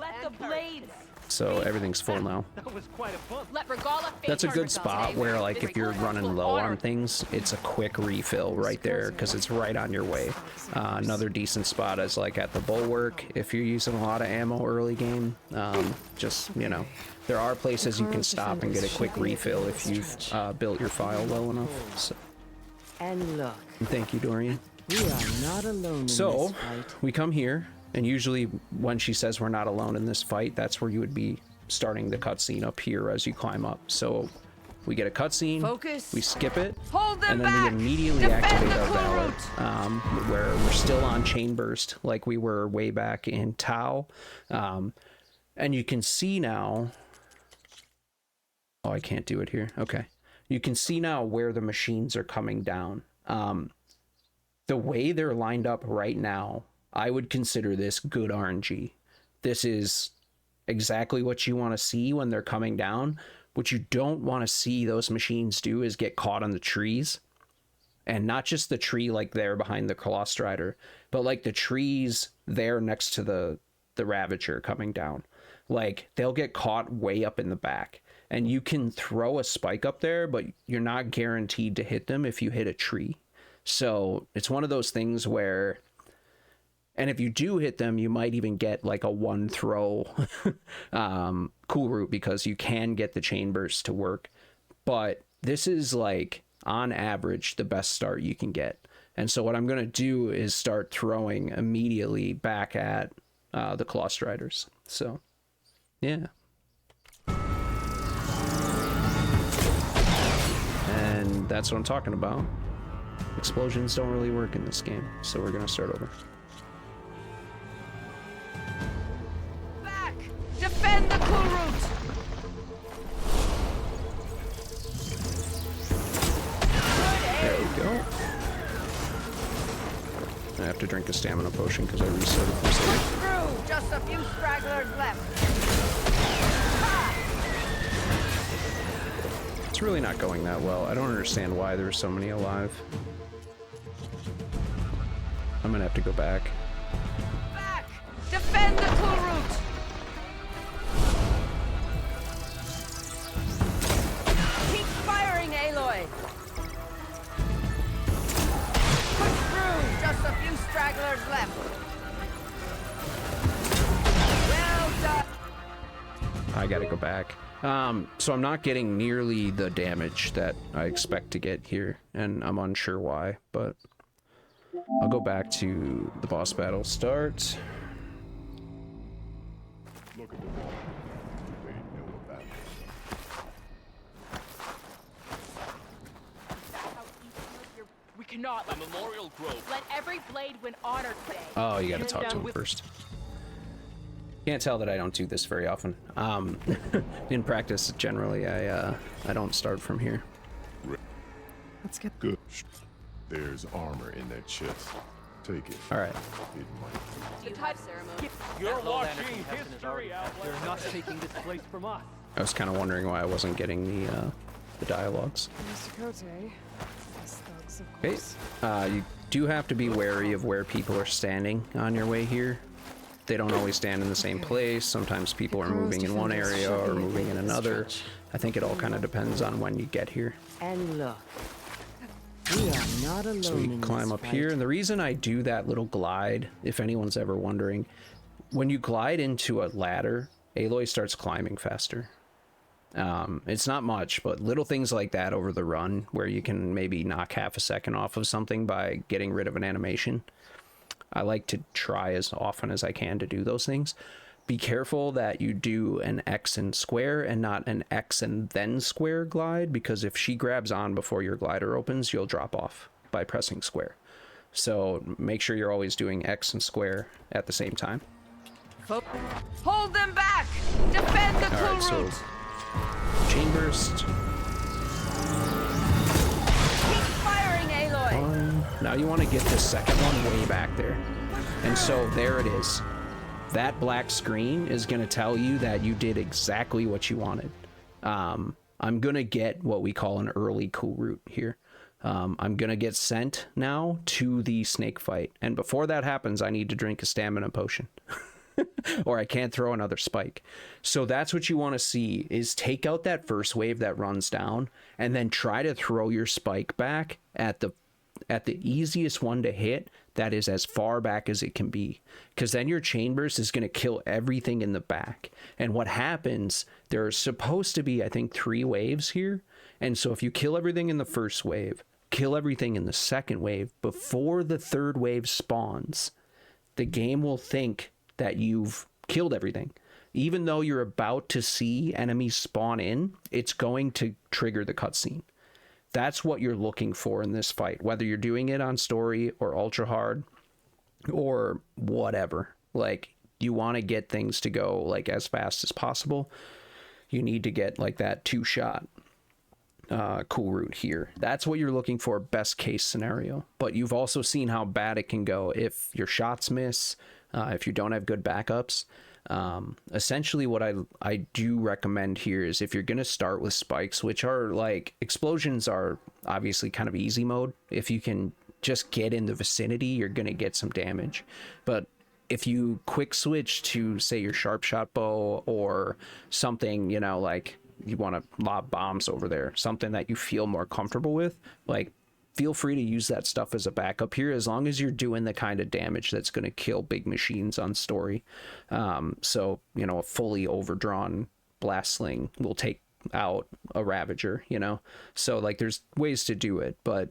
Speaker 9: Let the blades.
Speaker 1: So everything's full now.
Speaker 6: That was quite a bump.
Speaker 9: Let Regala face
Speaker 1: That's a
Speaker 9: her
Speaker 1: good
Speaker 9: herself.
Speaker 1: spot where, like, if you're running low on things, it's a quick refill right there because it's right on your way. Another decent spot is like at the bulwark. If you're using a lot of ammo early game, just, you know, there are places you can stop and get a quick refill if you've built your file well enough. So.
Speaker 10: And look,
Speaker 1: Thank you, Dorian.
Speaker 10: we are not alone in
Speaker 1: So
Speaker 10: this fight.
Speaker 1: we come here, and usually when she says we're not alone in this fight, that's where you would be starting the cutscene up here as you climb up. So we get a cutscene,
Speaker 9: Focus.
Speaker 1: we skip it,
Speaker 9: Hold them
Speaker 1: and then
Speaker 9: back.
Speaker 1: we immediately
Speaker 9: Defend
Speaker 1: activate
Speaker 9: the
Speaker 1: our
Speaker 9: cool
Speaker 1: valor,
Speaker 9: route.
Speaker 1: where we're still on chain burst like we were way back in Tau. And you can see now. Oh, I can't do it here. Okay. You can see now where the machines are coming down. The way they're lined up right now, I would consider this good RNG. This is exactly what you want to see when they're coming down. What you don't want to see those machines do is get caught on the trees. And not just the tree like there behind the Colosstrider, but like the trees there next to the Ravager coming down. Like, they'll get caught way up in the back. And you can throw a spike up there, but you're not guaranteed to hit them if you hit a tree. So it's one of those things where, and if you do hit them, you might even get like a one throw cool route because you can get the chain burst to work. But this is like, on average, the best start you can get. And so what I'm going to do is start throwing immediately back at the Colostriders. So, yeah. And that's what I'm talking about. Explosions don't really work in this game, so we're gonna start over.
Speaker 9: Back. Defend the cool route.
Speaker 1: There we go. I have to drink a stamina potion because I restarted from saving.
Speaker 9: Through. Just a few stragglers left.
Speaker 1: It's really not going that well. I don't understand why there's so many alive. I'm gonna have to go back.
Speaker 9: Back. Defend the cool route. Keep firing, Aloy. Push through. Just a few stragglers left. Well done.
Speaker 1: I gotta go back. So I'm not getting nearly the damage that I expect to get here, and I'm unsure why, but I'll go back to the boss battle start.
Speaker 8: Look at the wall. They know about it.
Speaker 9: We cannot.
Speaker 7: A memorial grove.
Speaker 9: Let every blade win honor today.
Speaker 1: Oh, you gotta talk to him first. Can't tell that I don't do this very often. In practice, generally, I don't start from here.
Speaker 3: Let's get
Speaker 8: Good. There's armor in that chest. Take it.
Speaker 1: All right.
Speaker 8: It might.
Speaker 6: You're watching history out.
Speaker 11: They're not taking this place from us.
Speaker 1: I was kind of wondering why I wasn't getting the dialogues.
Speaker 3: Mr. Cote. These thugs, of
Speaker 1: Okay.
Speaker 3: course.
Speaker 1: You do have to be wary of where people are standing on your way here. They don't always stand in the same place. Sometimes people are moving in one area or moving in another. I think it all kind of depends on when you get here.
Speaker 10: And look. We are not alone.
Speaker 1: So we
Speaker 10: in
Speaker 1: climb
Speaker 10: this
Speaker 1: up
Speaker 10: fight.
Speaker 1: here, and the reason I do that little glide, if anyone's ever wondering, when you glide into a ladder, Aloy starts climbing faster. It's not much, but little things like that over the run, where you can maybe knock half a second off of something by getting rid of an animation. I like to try as often as I can to do those things. Be careful that you do an X and square and not an X and then square glide, because if she grabs on before your glider opens, you'll drop off by pressing square. So make sure you're always doing X and square at the same time.
Speaker 9: Hold them back! Defend the cool
Speaker 1: Alright, so
Speaker 9: route!
Speaker 1: chain burst.
Speaker 9: Keep firing, Aloy!
Speaker 1: One. Now you want to get this second one way back there. And so there it is. That black screen is going to tell you that you did exactly what you wanted. I'm going to get what we call an early cool route here. I'm going to get sent now to the snake fight. And before that happens, I need to drink a stamina potion. Or I can't throw another spike. So that's what you want to see, is take out that first wave that runs down and then try to throw your spike back at the easiest one to hit that is as far back as it can be, because then your chain burst is going to kill everything in the back. And what happens, there's supposed to be, I think, 3 waves here, and so if you kill everything in the first wave, kill everything in the second wave before the third wave spawns, the game will think that you've killed everything. Even though you're about to see enemies spawn in, it's going to trigger the cutscene. That's what you're looking for in this fight, whether you're doing it on story or ultra hard or whatever. Like, you want to get things to go like as fast as possible. You need to get like that 2-shot cool route here. That's what you're looking for, best case scenario. But you've also seen how bad it can go if your shots miss, if you don't have good backups. Essentially what I do recommend here is, if you're going to start with spikes, which are like, explosions are obviously kind of easy mode. If you can just get in the vicinity, you're going to get some damage. But if you quick switch to, say, your sharp shot bow or something, you know, like you want to lob bombs over there, something that you feel more comfortable with, like, feel free to use that stuff as a backup here, as long as you're doing the kind of damage that's going to kill big machines on story. So, you know, a fully overdrawn blast sling will take out a Ravager, you know? So, like, there's ways to do it, but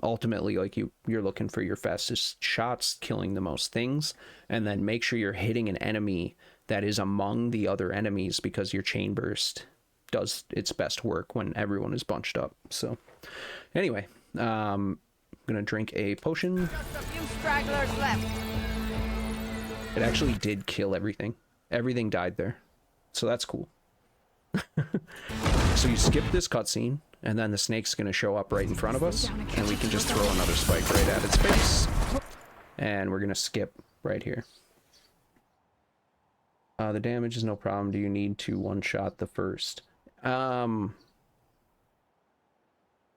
Speaker 1: ultimately, like, you're looking for your fastest shots, killing the most things, and then make sure you're hitting an enemy that is among the other enemies, because your chain burst does its best work when everyone is bunched up. So anyway, I'm gonna drink a potion.
Speaker 9: Just a few stragglers left.
Speaker 1: It actually did kill everything. Everything died there, so that's cool. So you skip this cutscene, and then the snake's gonna show up right in front of us, and we can just throw another spike right at its face, and we're gonna skip right here. The damage is no problem. Do you need to one-shot the first? I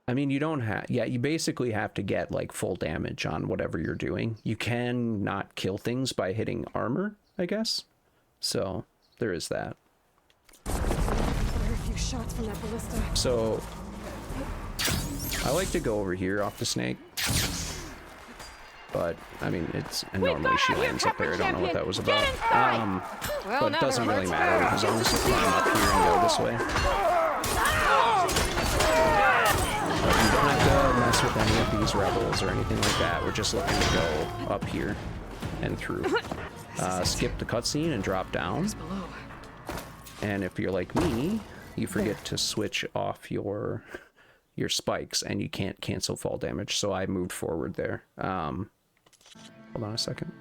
Speaker 1: mean, you don't have... Yeah, you basically have to get, like, full damage on whatever you're doing. You can not kill things by hitting armor, I guess. So, there is that.
Speaker 3: Fire a few shots from that ballista.
Speaker 1: So, I like to go over here off the snake. But, I mean, it's... And normally she lands up there. I don't know what that was about. But it doesn't really matter, as long as you climb up here and go this way. But you don't have to mess with any of these rebels or anything like that. We're just looking to go up here and through. Skip the cutscene and drop down. And if you're like me, you forget to switch off your spikes, and you can't cancel fall damage. So I moved forward there. Hold on a second.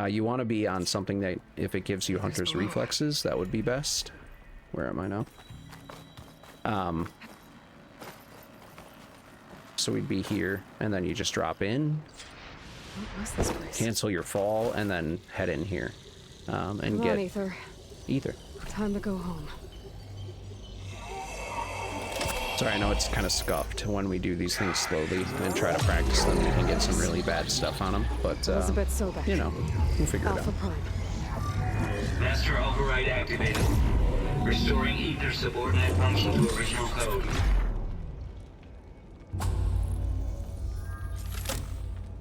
Speaker 1: You want to be on something that, if it gives you Hunter's Reflexes, that would be best. Where am I now? So we'd be here, and then you just drop in,
Speaker 3: What was this place?
Speaker 1: cancel your fall, and then head in here. And
Speaker 3: Come
Speaker 1: get
Speaker 3: on, Aether.
Speaker 1: Ether.
Speaker 3: Time to go home.
Speaker 1: Sorry, I know it's kind of scuffed when we do these things slowly and try to practice them. You can get some really bad stuff on them, but
Speaker 3: Elizabeth Sobek.
Speaker 1: you know, we'll figure it
Speaker 3: Alpha
Speaker 1: out.
Speaker 3: Prime.
Speaker 12: Master override activated. Restoring Ether subordinate function to original code.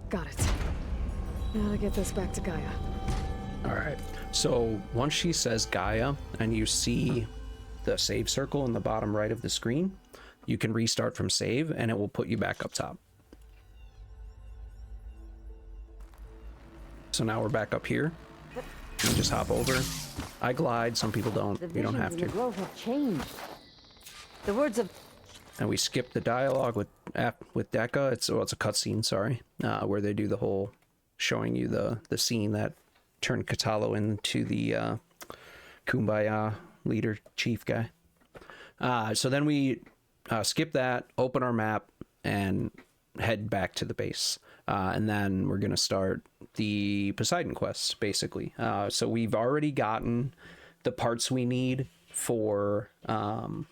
Speaker 3: Got it. Now to get this back to Gaia.
Speaker 1: All right. So once she says Gaia and you see the save circle in the bottom right of the screen, you can restart from save and it will put you back up top. So now we're back up here. You just hop over. I glide, some people don't. You don't have to.
Speaker 10: The grove have changed. The words of
Speaker 1: And we skip the dialogue with Deca. It's a cutscene, sorry, where they do the whole showing you the scene that turned Katalo into the Kumbaya leader chief guy. So then we skip that, open our map, and head back to the base. And then we're going to start the Poseidon quest, basically. So we've already gotten the parts we need for the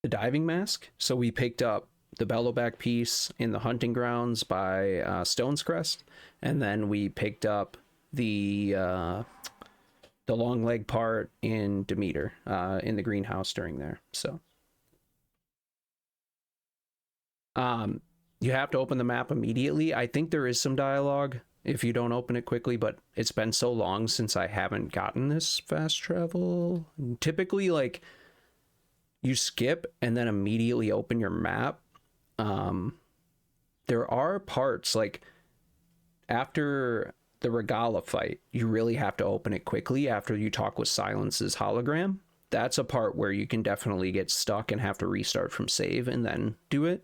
Speaker 1: diving mask. So we picked up the bellowback piece in the hunting grounds by Stone's Crest, and then we picked up the long leg part in Demeter in the greenhouse during there. So you have to open the map immediately. I think there is some dialogue if you don't open it quickly, but it's been so long since I haven't gotten this fast travel. Typically, like, you skip and then immediately open your map. There are parts, like, after the Regala fight, you really have to open it quickly after you talk with Silence's hologram. That's a part where you can definitely get stuck and have to restart from save and then do it.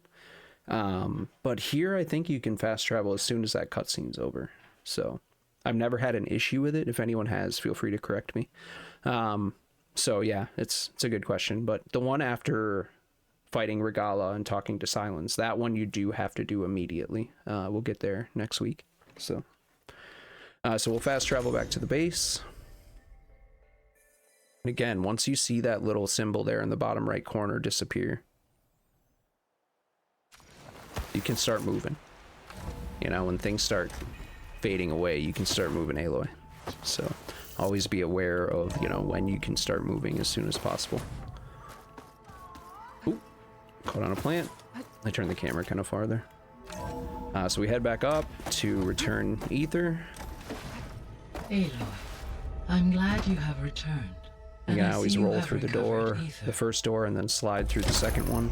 Speaker 1: But here I think you can fast travel as soon as that cutscene's over. So I've never had an issue with it. If anyone has, feel free to correct me. So yeah, it's a good question. But the one after fighting Regala and talking to Silence, that one you do have to do immediately. We'll get there next week. So we'll fast travel back to the base. And again, once you see that little symbol there in the bottom right corner disappear, you can start moving. You know, when things start fading away, you can start moving Aloy. So always be aware of, you know, when you can start moving as soon as possible. Ooh, caught on a plant. I turned the camera kind of farther. So we head back up to return Aether.
Speaker 2: Aloy, I'm glad you have returned.
Speaker 1: You can always roll through the door,
Speaker 2: Aether.
Speaker 1: the first door, and then slide through the second one.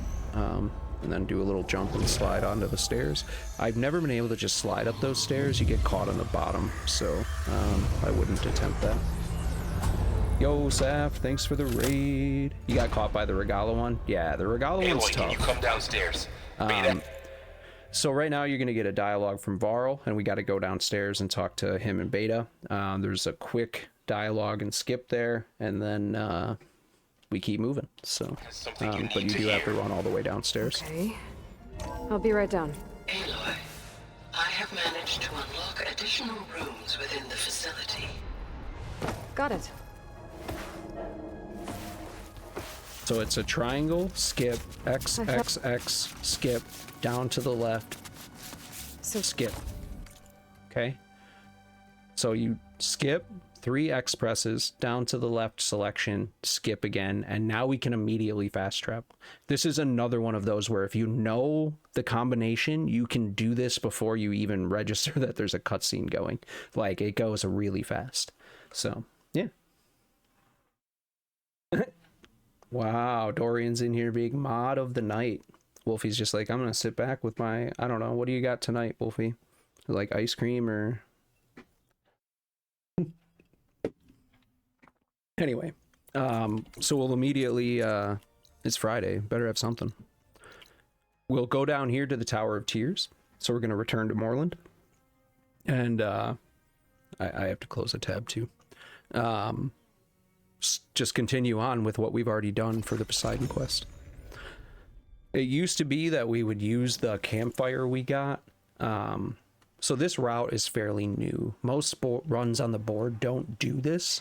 Speaker 1: And then do a little jump and slide onto the stairs. I've never been able to just slide up those stairs. You get caught on the bottom, so I wouldn't attempt that. Yo, Saf, thanks for the raid. You got caught by the Regala one? Yeah, the Regala one's tough.
Speaker 12: Can you come downstairs?
Speaker 1: So right now you're going to get a dialogue from Varl, and we got to go downstairs and talk to him and Beta. There's a quick dialogue and skip there, and then we keep moving. So, but you do have to run all the way downstairs.
Speaker 3: Okay. I'll be right down.
Speaker 2: Aloy, I have managed to unlock additional rooms within the facility.
Speaker 3: Got it.
Speaker 1: So it's a triangle, skip, X, X, X, skip, down to the left, skip. Okay? So you skip, 3 X presses, down to the left selection, skip again, and now we can immediately fast travel. This is another one of those where if you know the combination, you can do this before you even register that there's a cutscene going. Like, it goes really fast. So, yeah. Wow, Dorian's in here being mod of the night. Wolfie's just like, I'm gonna sit back with my, I don't know, what do you got tonight, Wolfie? Like ice cream or... Anyway, so we'll immediately, it's Friday, better have something. We'll go down here to the Tower of Tears. So we're going to return to Moreland. And I have to close a tab too. Just continue on with what we've already done for the Poseidon quest. It used to be that we would use the campfire we got. So this route is fairly new. Most runs on the board don't do this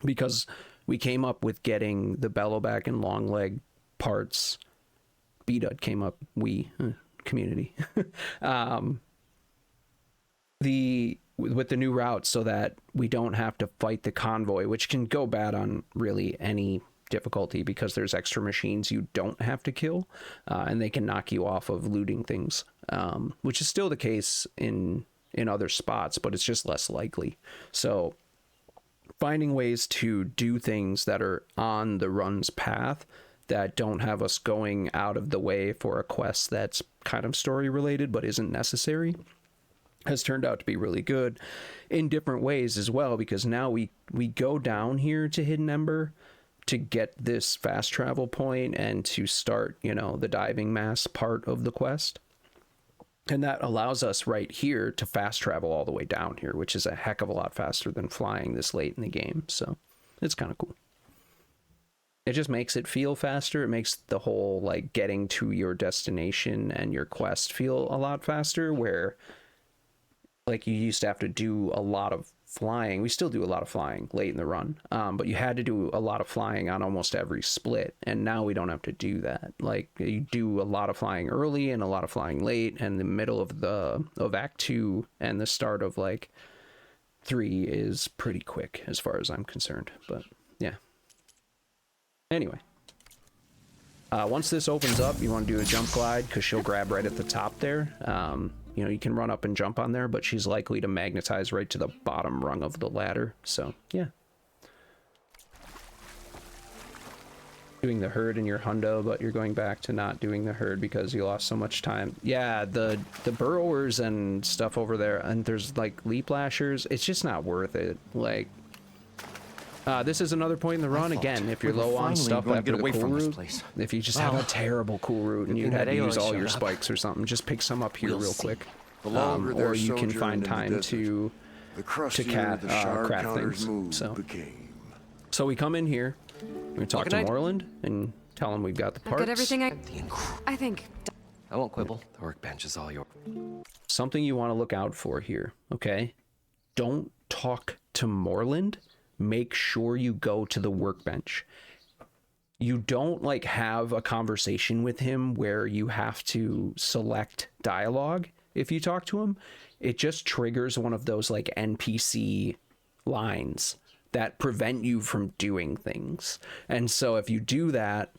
Speaker 1: because we came up with getting the bellowback and long leg parts. BDUT came up, community. With the new route, so that we don't have to fight the convoy, which can go bad on really any difficulty because there's extra machines you don't have to kill, and they can knock you off of looting things, which is still the case in other spots, but it's just less likely. So finding ways to do things that are on the run's path that don't have us going out of the way for a quest that's kind of story related but isn't necessary has turned out to be really good in different ways as well, because now we go down here to Hidden Ember to get this fast travel point and to start, the diving mass part of the quest. And that allows us right here to fast travel all the way down here, which is a heck of a lot faster than flying this late in the game. So it's kind of cool. It just makes it feel faster. It makes the whole like getting to your destination and your quest feel a lot faster, where like you used to have to do a lot of flying. We still do a lot of flying late in the run, but you had to do a lot of flying on almost every split, and now we don't have to do that. Like you do a lot of flying early and a lot of flying late, and the middle of Act 2 and the start of like 3 is pretty quick as far as I'm concerned. But yeah. Anyway, once this opens up, you want to do a jump glide because she'll grab right at the top there. You can run up and jump on there, but she's likely to magnetize right to the bottom rung of the ladder. So, yeah. Doing the herd in your hundo, but you're going back to not doing the herd because you lost so much time. Yeah, the burrowers and stuff over there, and there's like leap lashers. It's just not worth it. Like, this is another point in the run. Again, if you're low on stuff after the cool route, if you just have a terrible cool route and you had to use all your spikes or something, just pick some up here real quick. Or you can find time to craft things. So we come in here, we talk to Moreland and tell him we've got the parts.
Speaker 3: I've got everything I think.
Speaker 13: I won't quibble. The workbench is all yours.
Speaker 1: Something you want to look out for here, okay? Don't talk to Moreland. Make sure you go to the workbench. You don't like have a conversation with him where you have to select dialogue if you talk to him. It just triggers one of those like NPC lines that prevent you from doing things. And so if you do that,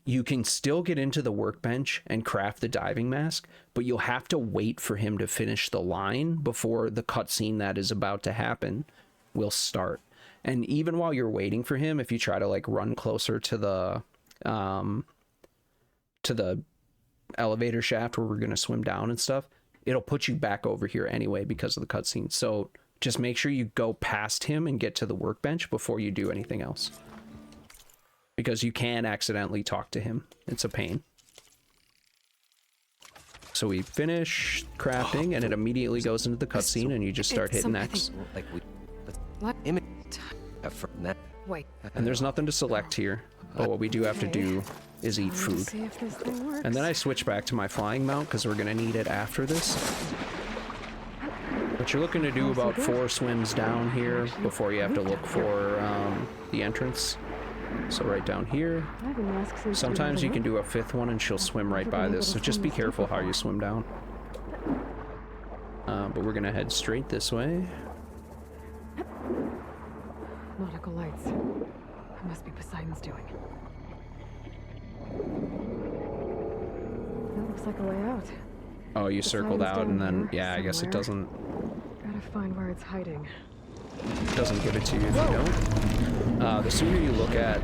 Speaker 1: you can still get into the workbench and craft the diving mask, but you'll have to wait for him to finish the line before the cutscene that is about to happen will start. And even while you're waiting for him, if you try to like run closer to the elevator shaft where we're going to swim down and stuff, it'll put you back over here anyway because of the cutscene. So just make sure you go past him and get to the workbench before you do anything else, because you can accidentally talk to him. It's a pain. So we finish crafting and it immediately goes into the cutscene and you just start hitting X.
Speaker 3: Wait.
Speaker 1: And there's nothing to select here, but what we do have to do is eat food. And then I switch back to my flying mount because we're going to need it after this. But you're looking to do about 4 swims down here before you have to look for the entrance. So right down here. Sometimes you can do a 5th one and she'll swim right by this, so just be careful how you swim down. But we're going to head straight this way.
Speaker 3: Nautical lights. It must be Poseidon's doing. That looks like a way out.
Speaker 1: Oh, you circled out and then, yeah, I guess it doesn't...
Speaker 3: Gotta find where it's hiding.
Speaker 1: It doesn't give it to you if you don't. The sooner you look at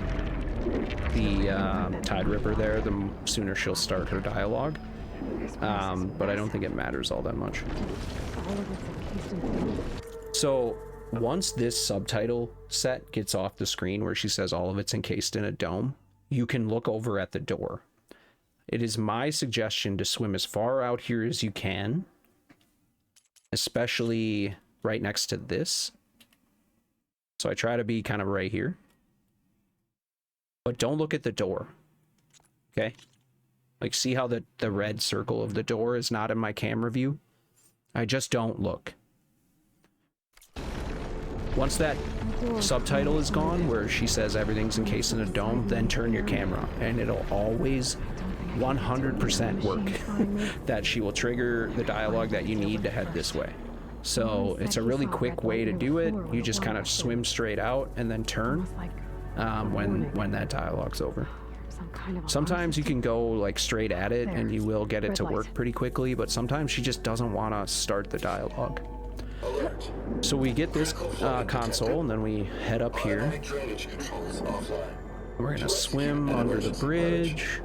Speaker 1: the Tide Ripper there, the sooner she'll start her dialogue. But I don't think it matters all that much. So once this subtitle set gets off the screen where she says all of it's encased in a dome, you can look over at the door. It is my suggestion to swim as far out here as you can especially right next to this. So I try to be kind of right here. But don't look at the door. Okay? Like, see how the red circle of the door is not in my camera view? I just don't look. Once that subtitle is gone, where she says everything's encased in a dome, then turn your camera, and it'll always 100% work. That she will trigger the dialogue that you need to head this way. So it's a really quick way to do it. You just kind of swim straight out and then turn when that dialogue's over. Sometimes you can go like straight at it and you will get it to work pretty quickly, but sometimes she just doesn't want to start the dialogue. So we get this console and then we head up here. We're gonna swim under the bridge.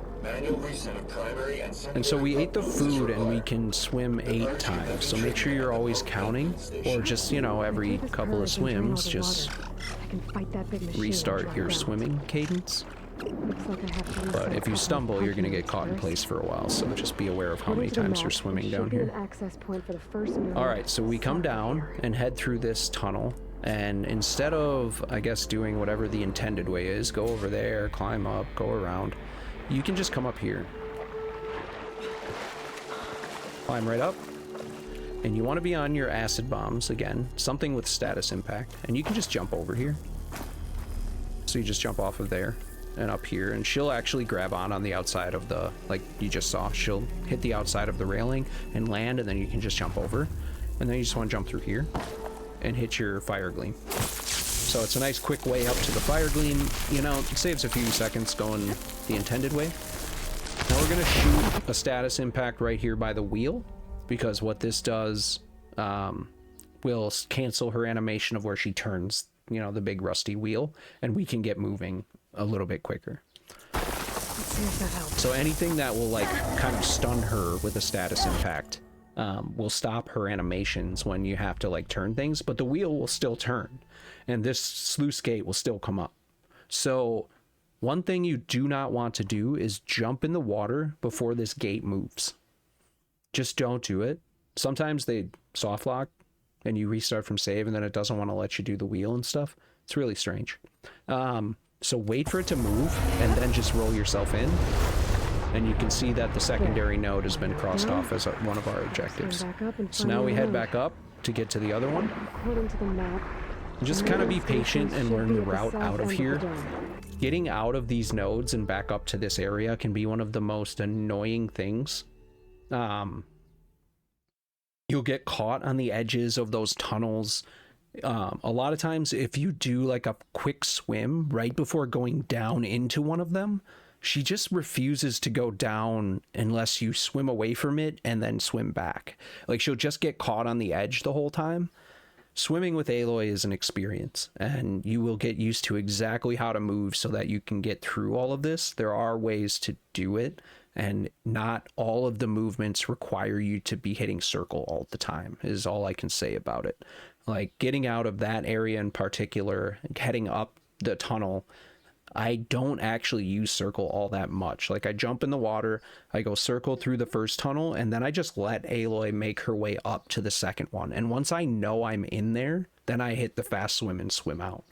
Speaker 1: And so we ate the food and we can swim 8 times. So make sure you're always counting, or just, you know, every couple of swims, just restart your swimming cadence. But if you stumble, you're gonna get caught in place for a while, so just be aware of how many times you're swimming down here. Alright, so we come down and head through this tunnel, and instead of, I guess, doing whatever the intended way is, go over there, climb up, go around, you can just come up here. Climb right up, and you want to be on your acid bombs again, something with status impact, and you can just jump over here. So you just jump off of there and up here, and she'll actually grab on the outside of the, like you just saw, she'll hit the outside of the railing and land, and then you can just jump over, and then you just want to jump through here and hit your fire gleam. So it's a nice quick way up to the fire gleam. You know, it saves a few seconds going the intended way. Now we're gonna shoot a status impact right here by the wheel, because what this does will cancel her animation of where she turns, you know, the big rusty wheel, and we can get moving a little bit quicker. So anything that will like kind of stun her with a status impact will stop her animations when you have to like turn things, but the wheel will still turn and this sluice gate will still come up. So one thing you do not want to do is jump in the water before this gate moves. Just don't do it. Sometimes they soft lock and you restart from save and then it doesn't want to let you do the wheel and stuff. It's really strange. So wait for it to move and then just roll yourself in. And you can see that the secondary node has been crossed off as one of our objectives. So now we head back up to get to the other one. Just kind of be patient and learn the route out of here. Getting out of these nodes and back up to this area can be one of the most annoying things. You'll get caught on the edges of those tunnels. A lot of times if you do like a quick swim right before going down into one of them, she just refuses to go down unless you swim away from it and then swim back. Like she'll just get caught on the edge the whole time. Swimming with Aloy is an experience, and you will get used to exactly how to move so that you can get through all of this. There are ways to do it, and not all of the movements require you to be hitting circle all the time, is all I can say about it. Like getting out of that area in particular, heading up the tunnel, I don't actually use circle all that much. Like I jump in the water, I go circle through the first tunnel, and then I just let Aloy make her way up to the second one. And once I know I'm in there, then I hit the fast swim and swim out.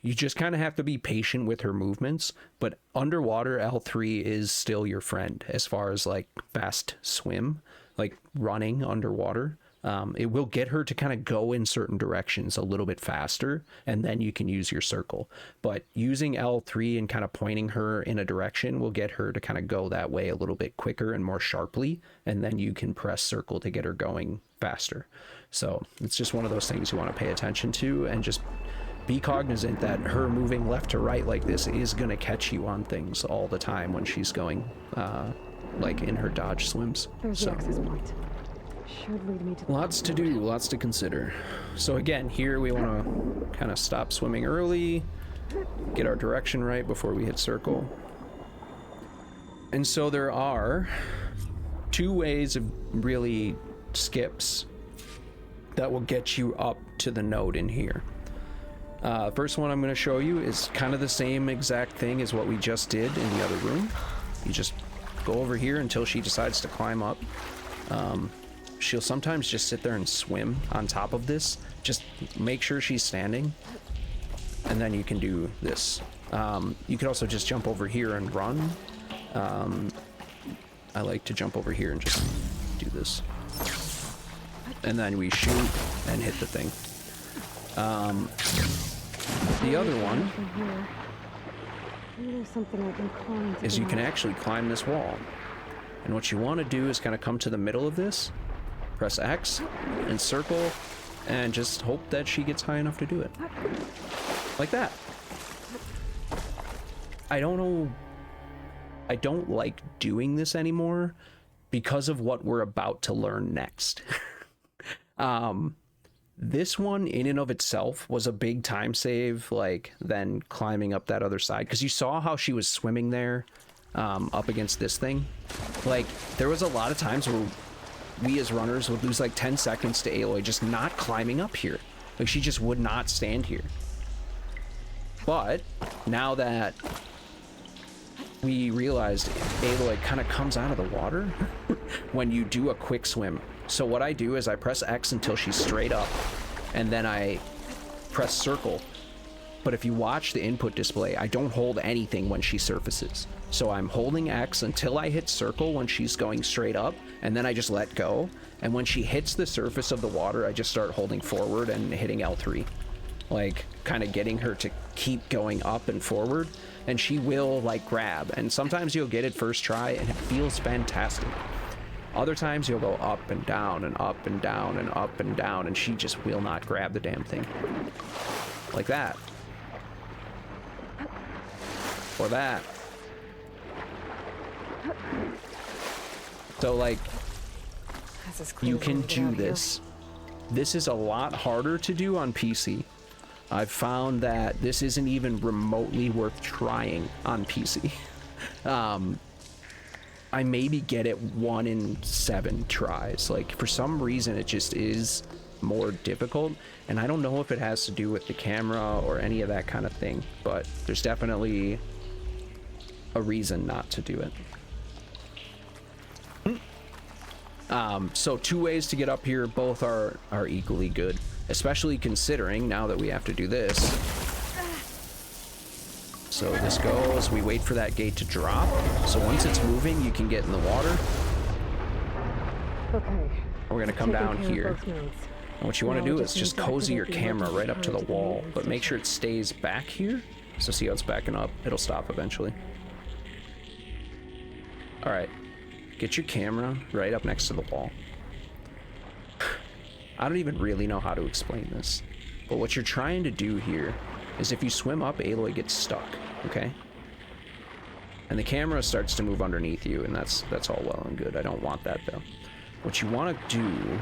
Speaker 1: You just kind of have to be patient with her movements, but underwater L3 is still your friend as far as like fast swim, like running underwater. It will get her to kind of go in certain directions a little bit faster, and then you can use your circle. But using L3 and kind of pointing her in a direction will get her to kind of go that way a little bit quicker and more sharply, and then you can press circle to get her going faster. So it's just one of those things you want to pay attention to, and just be cognizant that her moving left to right like this is going to catch you on things all the time when she's going like in her dodge swims. So lots to do, lots to consider. So again, here we want to kind of stop swimming early, get our direction right before we hit circle. And so there are 2 ways of really skips that will get you up to the node in here. First one I'm going to show you is kind of the same exact thing as what we just did in the other room. You just go over here until she decides to climb up. she'll sometimes just sit there and swim on top of this. Just make sure she's standing, and then you can do this. You could also just jump over here and run. I like to jump over here and just do this. And then we shoot and hit the thing. The other one is you can actually climb this wall. And what you want to do is kind of come to the middle of this, press X and circle, and just hope that she gets high enough to do it. Like that. I don't know. I don't like doing this anymore because of what we're about to learn next. This one in and of itself was a big time save, like then climbing up that other side, because you saw how she was swimming there up against this thing. Like there was a lot of times where we as runners would lose like 10 seconds to Aloy just not climbing up here. Like she just would not stand here. But now that we realized Aloy kind of comes out of the water when you do a quick swim. So what I do is I press X until she's straight up, and then I press circle. But if you watch the input display, I don't hold anything when she surfaces. So I'm holding X until I hit circle when she's going straight up, and then I just let go. And when she hits the surface of the water, I just start holding forward and hitting L3. Like kind of getting her to keep going up and forward, and she will like grab. And sometimes you'll get it first try and it feels fantastic. Other times you'll go up and down and up and down and up and down, and she just will not grab the damn thing. Like that. Or that. So like, you can do this. This is a lot harder to do on PC. I've found that this isn't even remotely worth trying on PC. I maybe get it 1 in 7 tries. Like for some reason it just is more difficult, and I don't know if it has to do with the camera or any of that kind of thing, but there's definitely a reason not to do it. So 2 ways to get up here, both are equally good, especially considering now that we have to do this. So this goes, we wait for that gate to drop. So once it's moving, you can get in the water.
Speaker 3: Okay.
Speaker 1: We're gonna come down here. And what you want to do is just cozy your camera right up to the wall, but make sure it stays back here. So see how it's backing up? It'll stop eventually. All right, get your camera right up next to the wall. I don't even really know how to explain this, but what you're trying to do here is if you swim up, Aloy gets stuck, okay? And the camera starts to move underneath you, and that's all well and good. I don't want that though. What you want to do,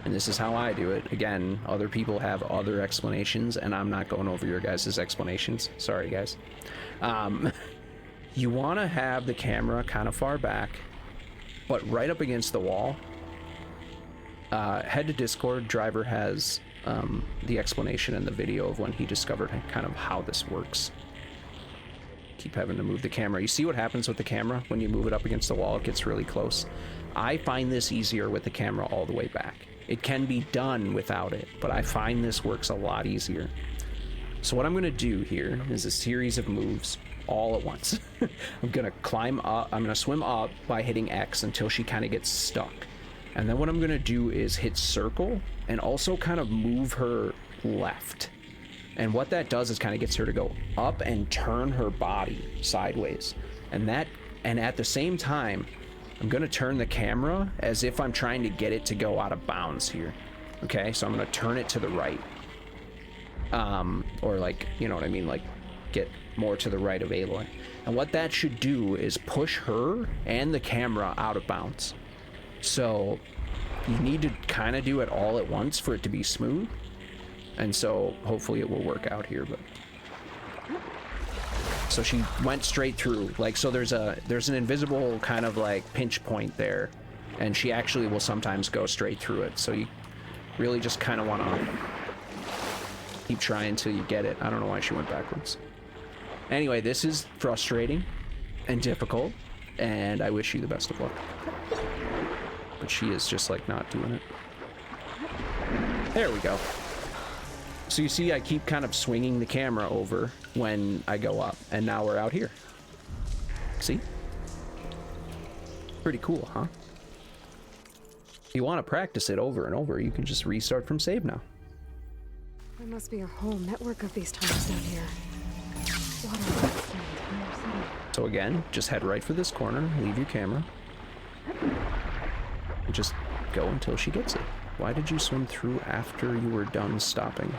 Speaker 1: and this is how I do it, again, other people have other explanations, and I'm not going over your guys' explanations. Sorry, guys. You want to have the camera kind of far back, but right up against the wall. Head to Discord. Driver has the explanation in the video of when he discovered kind of how this works. Keep having to move the camera. You see what happens with the camera when you move it up against the wall? It gets really close. I find this easier with the camera all the way back. It can be done without it, but I find this works a lot easier. So what I'm going to do here is a series of moves all at once. I'm going to climb up. I'm going to swim up by hitting X until she kind of gets stuck. And then what I'm going to do is hit circle and also kind of move her left. And what that does is kind of gets her to go up and turn her body sideways. And at the same time, I'm going to turn the camera as if I'm trying to get it to go out of bounds here. Okay, so I'm going to turn it to the right. Or like, you know what I mean? Like get more to the right of Aloy. And what that should do is push her and the camera out of bounds. So you need to kind of do it all at once for it to be smooth. And so hopefully it will work out here, but so she went straight through, like, so there's an invisible kind of like pinch point there, and she actually will sometimes go straight through it. So you really just kind of want to keep trying until you get it. I don't know why she went backwards. Anyway, this is frustrating and difficult, and I wish you the best of luck. but she is just like not doing it. There we go. So you see I keep kind of swinging the camera over when I go up, and now we're out here. See? Pretty cool, huh? If you want to practice it over and over, you can just restart from save now.
Speaker 3: There must be a whole network of these tunnels down here. Water lines through the entire city.
Speaker 1: So again, just head right for this corner, leave your camera, and just go until she gets it. Why did you swim through after you were done stopping,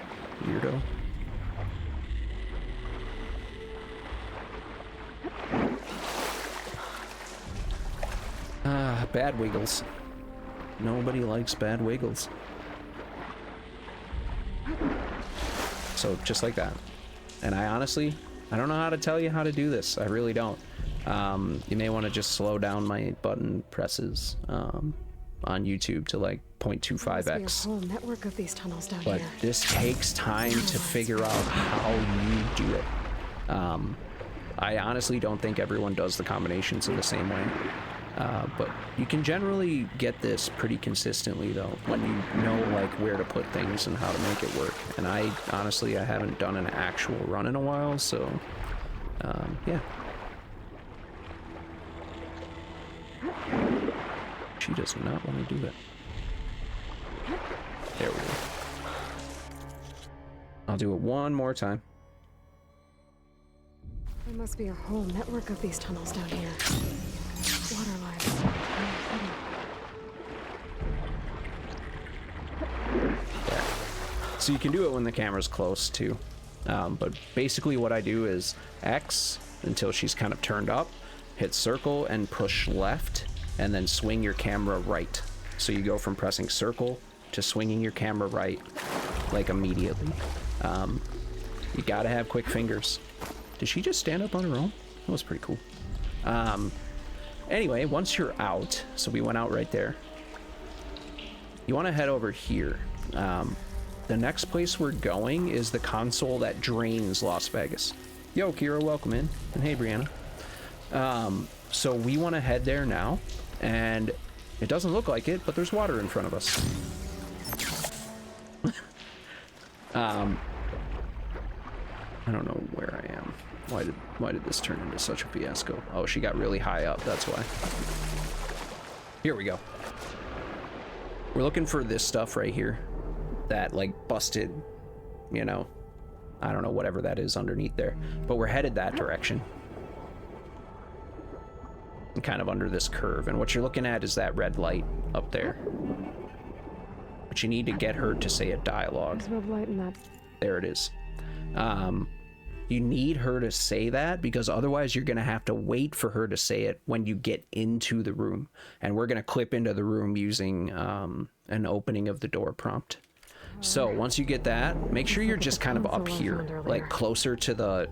Speaker 1: weirdo? Ah, bad wiggles. Nobody likes bad wiggles. So just like that. And I honestly, I don't know how to tell you how to do this. I really don't. You may want to just slow down my button presses on YouTube to like 0.25x.
Speaker 3: There must be a whole network of these tunnels down
Speaker 1: But
Speaker 3: here.
Speaker 1: this takes time to figure out how you do it. I honestly don't think everyone does the combinations in the same way. But you can generally get this pretty consistently though, when you know like where to put things and how to make it work. And I honestly, I haven't done an actual run in a while, so yeah. She does not want to do that. There we go. I'll do it one more time.
Speaker 3: There must be a whole network of these tunnels down here. Water lines through the entire city.
Speaker 1: There. So you can do it when the camera's close too. But basically what I do is X until she's kind of turned up, hit circle and push left, and then swing your camera right. So you go from pressing circle to swinging your camera right, like immediately. You gotta have quick fingers. Did she just stand up on her own? That was pretty cool. Anyway, once you're out, so we went out right there. You want to head over here. The next place we're going is the console that drains Las Vegas. Yo, Kira, welcome in. And hey, Brianna. So we want to head there now, and it doesn't look like it, but there's water in front of us. I don't know where I am. Why did this turn into such a fiasco? Oh, she got really high up, that's why. Here we go. We're looking for this stuff right here. That, like, busted, you know, I don't know, whatever that is underneath there. But we're headed that direction. And kind of under this curve. And what you're looking at is that red light up there. But you need to get her to say a dialogue.
Speaker 3: There's red light in that.
Speaker 1: There it is. You need her to say that because otherwise you're going to have to wait for her to say it when you get into the room. And we're going to clip into the room using an opening of the door prompt. So once you get that, make sure you're just kind of up here, like closer to the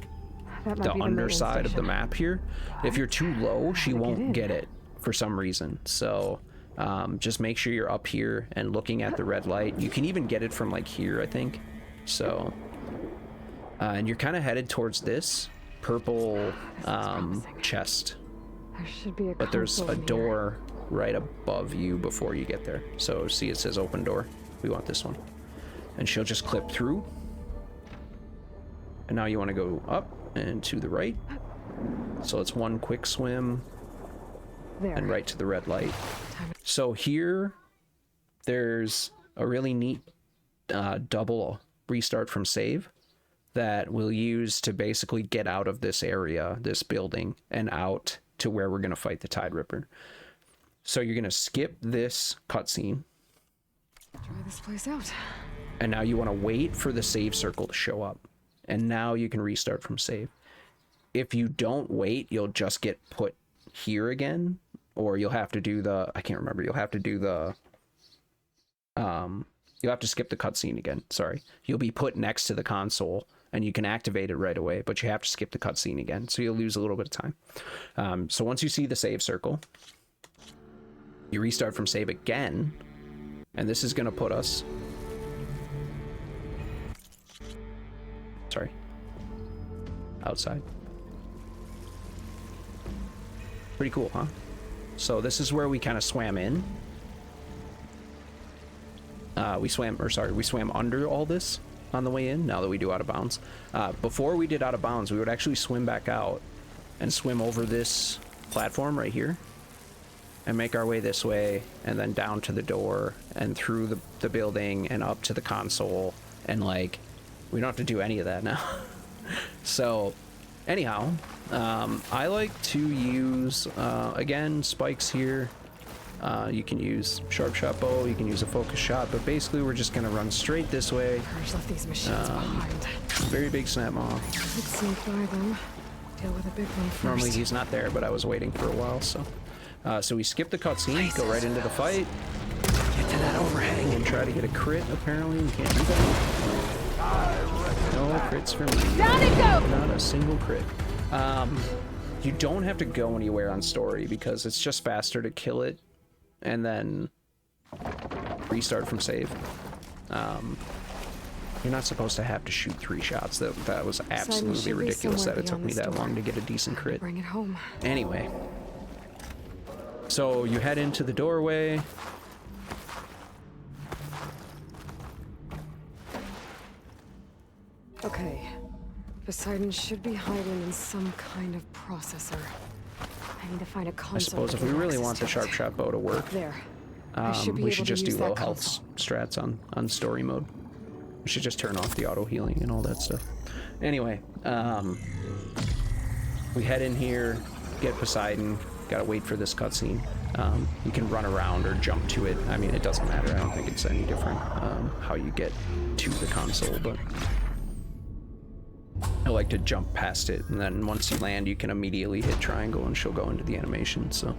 Speaker 1: underside of the map here. If you're too low, she won't get it for some reason. So just make sure you're up here and looking at the red light. You can even get it from like here, I think. So... and you're kind of headed towards this purple chest.
Speaker 3: There should be a
Speaker 1: but there's
Speaker 3: console
Speaker 1: a
Speaker 3: in
Speaker 1: door right above you before you get there. So see, it says open door. We want this one. And she'll just clip through. And now you want to go up and to the right. So it's one quick swim.
Speaker 3: There.
Speaker 1: And right to the red light. So here, there's a really neat double restart from save that we'll use to basically get out of this area, this building, and out to where we're going to fight the Tide Ripper. So you're going to skip this cutscene.
Speaker 3: Try this place out.
Speaker 1: And now you want to wait for the save circle to show up. And now you can restart from save. If you don't wait, you'll just get put here again. Or you'll have to do the... I can't remember. You'll have to do the... you'll have to skip the cutscene again. Sorry. You'll be put next to the console. And you can activate it right away. But you have to skip the cutscene again. So you'll lose a little bit of time. So once you see the save circle... you restart from save again. And this is going to put us... Sorry. Outside. Pretty cool, huh? So this is where we kind of swam in. we swam under all this on the way in, now that we do out of bounds. Before we did out of bounds, we would actually swim back out and swim over this platform right here and make our way this way and then down to the door and through the building and up to the console, and like we don't have to do any of that now. So anyhow, I like to use again spikes here. You can use sharp shot bow, you can use a focus shot, but basically we're just gonna run straight this way.
Speaker 3: Courage left these machines behind.
Speaker 1: Very big snap maw.
Speaker 3: Let's sneak by them. Deal with a big one first.
Speaker 1: Normally he's not there, but I was waiting for a while, so. So we skip the cutscene, go right into the fight, get to that overhang, and try to get a crit. Apparently we can't do that. No crits for me.
Speaker 3: Down it go!
Speaker 1: Not a single crit. You don't have to go anywhere on story because it's just faster to kill it and then restart from save. You're not supposed to have to shoot 3 shots. That was absolutely ridiculous that it took me that long to get a decent crit.
Speaker 3: Bring it home.
Speaker 1: Anyway, so you head into the doorway.
Speaker 3: Okay. Poseidon should be hiding in some kind of processor. I need to find a console.
Speaker 1: I suppose if we really want the sharp shot bow to work,
Speaker 3: there.
Speaker 1: we should just do low health strats on story mode. We should just turn off the auto healing and all that stuff. Anyway, we head in here, get Poseidon. Gotta wait for this cutscene. You can run around or jump to it. I mean, it doesn't matter. I don't think it's any different how you get to the console, but I like to jump past it, and then once you land, you can immediately hit triangle and she'll go into the animation. So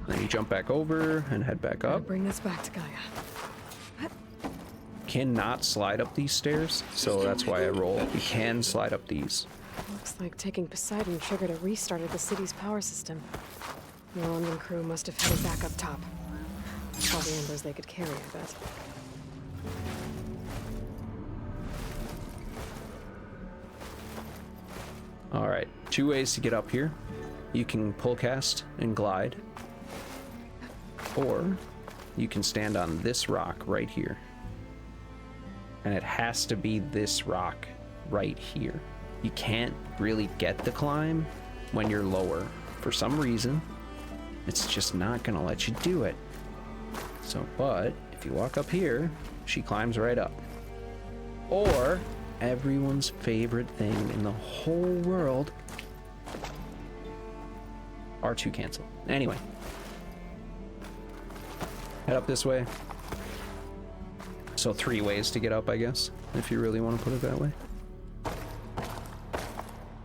Speaker 1: then you jump back over and head back up.
Speaker 3: Bring this back to Gaia.
Speaker 1: Cannot slide up these stairs, so that's why I roll. You can slide up these.
Speaker 3: Looks like taking Poseidon triggered a restart of the city's power system. The London crew must have headed back up top. All the embers they could carry, I bet.
Speaker 1: Alright, 2 ways to get up here. You can pull cast and glide, or you can stand on this rock right here. And it has to be this rock right here. You can't really get the climb when you're lower. For some reason, it's just not gonna let you do it. So, but if you walk up here, she climbs right up. Or everyone's favorite thing in the whole world, R2 cancel. Anyway, head up this way. So 3 ways to get up, I guess, if you really want to put it that way.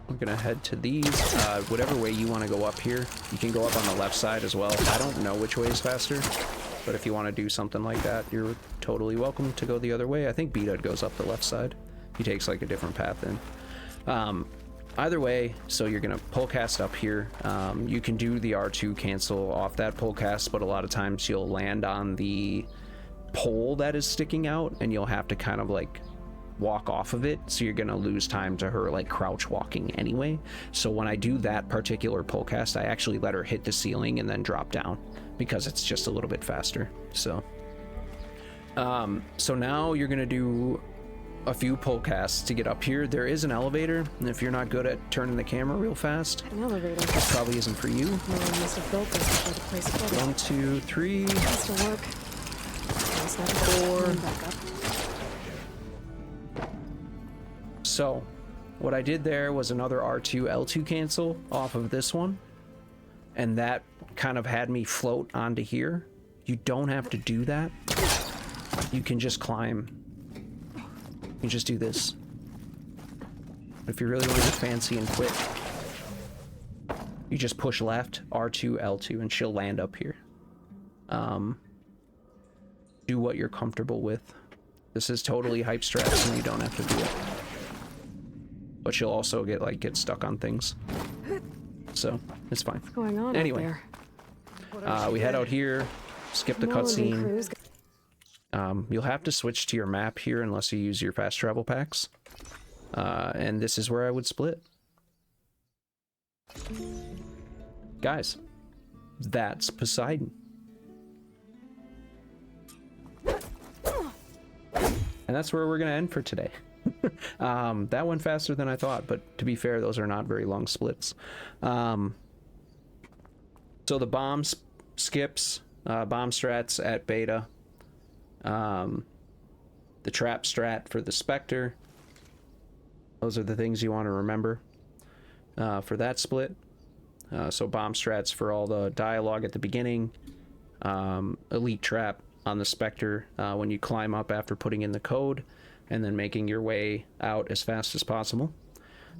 Speaker 1: We're gonna head to these. Whatever way you want to go up here, you can go up on the left side as well. I don't know which way is faster, but if you want to do something like that, you're totally welcome to go the other way. I think B-Dud goes up the left side. He takes like a different path in. Either way, so you're gonna pull cast up here. You can do the R2 cancel off that pull cast, but a lot of times you'll land on the pole that is sticking out and you'll have to kind of like walk off of it, so you're gonna lose time to her like crouch walking anyway. So when I do that particular pull cast, I actually let her hit the ceiling and then drop down because it's just a little bit faster. So so now you're gonna do a few pull casts to get up here. There is an elevator, and if you're not good at turning the camera real fast,
Speaker 3: An elevator.
Speaker 1: this probably isn't for you.
Speaker 3: No one must have built this before the place flooded.
Speaker 1: 1, 2, 3,
Speaker 3: Has to work.
Speaker 1: 4.
Speaker 3: Back up.
Speaker 1: So what I did there was another R2 L2 cancel off of this one, and that kind of had me float onto here. You don't have to do that. You can just climb. You can just do this. But if you really want to get fancy and quick, you just push left, R2 L2, and she'll land up here. Do what you're comfortable with. This is totally hype strats and you don't have to do it. But she'll also get stuck on things. So, it's fine.
Speaker 3: What's going on
Speaker 1: Anyway,
Speaker 3: out there?
Speaker 1: we head out here, skip the cutscene. You'll have to switch to your map here unless you use your fast travel packs. And this is where I would split. Guys, that's Poseidon. And that's where we're going to end for today. That went faster than I thought, but to be fair, those are not very long splits. So the bomb skips, bomb strats at beta, the trap strat for the Spectre. Those are the things you want to remember for that split. So bomb strats for all the dialogue at the beginning, elite trap on the Spectre when you climb up after putting in the code, and then making your way out as fast as possible.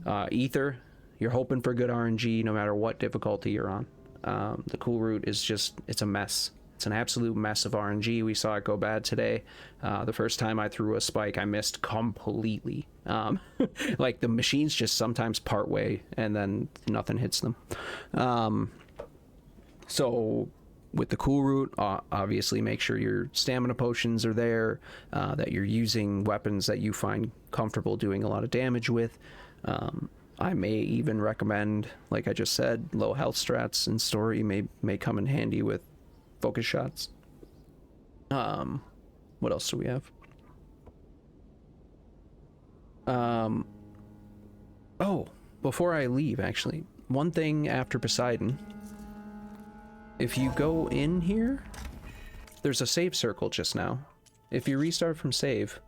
Speaker 1: Aether, you're hoping for good RNG no matter what difficulty you're on. The cool route is just, it's a mess. It's an absolute mess of RNG. We saw it go bad today. The first time I threw a spike, I missed completely. Like the machines just sometimes part way and then nothing hits them. So with the cool route, obviously make sure your stamina potions are there, that you're using weapons that you find comfortable doing a lot of damage with. I may even recommend, like I just said, low health strats in story may come in handy with focus shots. What else do we have? Oh, before I leave, actually, one thing after Poseidon. If you go in here, there's a save circle just now. If you restart from save,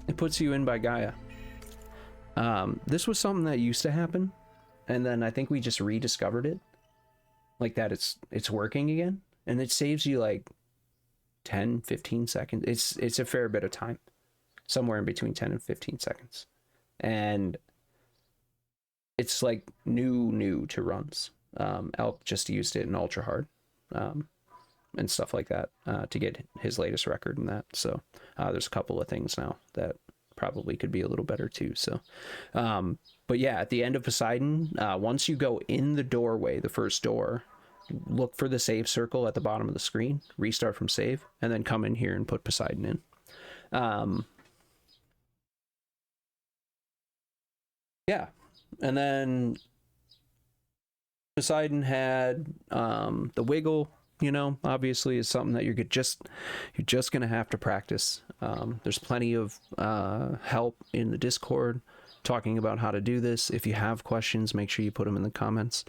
Speaker 1: it puts you in by Gaia. This was something that used to happen, and then I think we just rediscovered it. Like that it's working again, and it saves you like 10-15 seconds. It's a fair bit of time. Somewhere in between 10 and 15 seconds. And it's like new to runs. Elk just used it in ultra hard, and stuff like that, to get his latest record in that. So there's a couple of things now that probably could be a little better too. So but yeah, at the end of Poseidon, once you go in the doorway, the first door, look for the save circle at the bottom of the screen, restart from save, and then come in here and put Poseidon in. Yeah, and then Poseidon had the wiggle, obviously is something that you're just gonna have to practice. There's plenty of help in the Discord talking about how to do this. If you have questions, make sure you put them in the comments.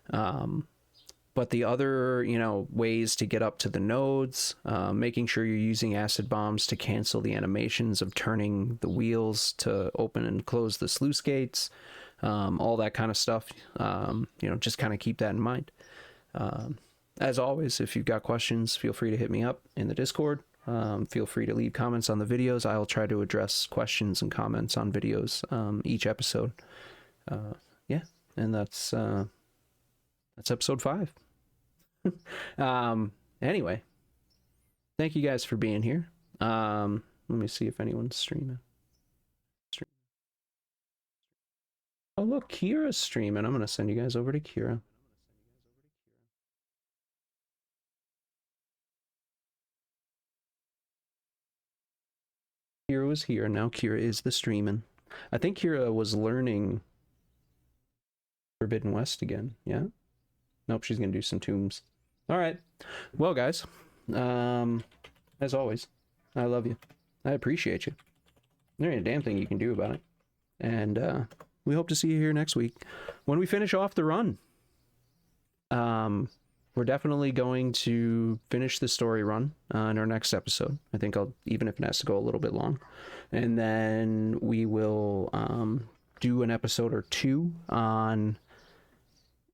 Speaker 1: But the other, ways to get up to the nodes, making sure you're using acid bombs to cancel the animations of turning the wheels to open and close the sluice gates, all that kind of stuff. Just kind of keep that in mind. As always, if you've got questions, feel free to hit me up in the Discord. Feel free to leave comments on the videos. I'll try to address questions and comments on videos each episode. Yeah, and that's episode 5. Anyway, thank you guys for being here. Let me see if anyone's streaming. Oh look, Kira's streaming. I'm gonna send you guys over to Kira. Kira was here, now Kira is the streaming. I think Kira was learning Forbidden West again, yeah? Nope, she's gonna do some tombs. Alright, well guys, as always, I love you. I appreciate you. There ain't a damn thing you can do about it. And we hope to see you here next week when we finish off the run. We're definitely going to finish the story run in our next episode. I think even if it has to go a little bit long. And then we will do an episode or two on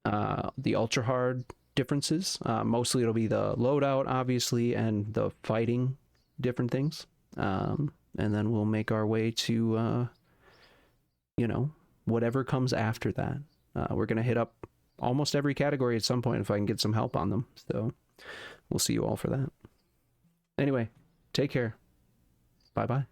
Speaker 1: the ultra hard differences. Mostly it'll be the loadout, obviously, and the fighting different things. And then we'll make our way to, whatever comes after that. We're going to hit up almost every category at some point if I can get some help on them. So we'll see you all for that. Anyway, take care. Bye-bye.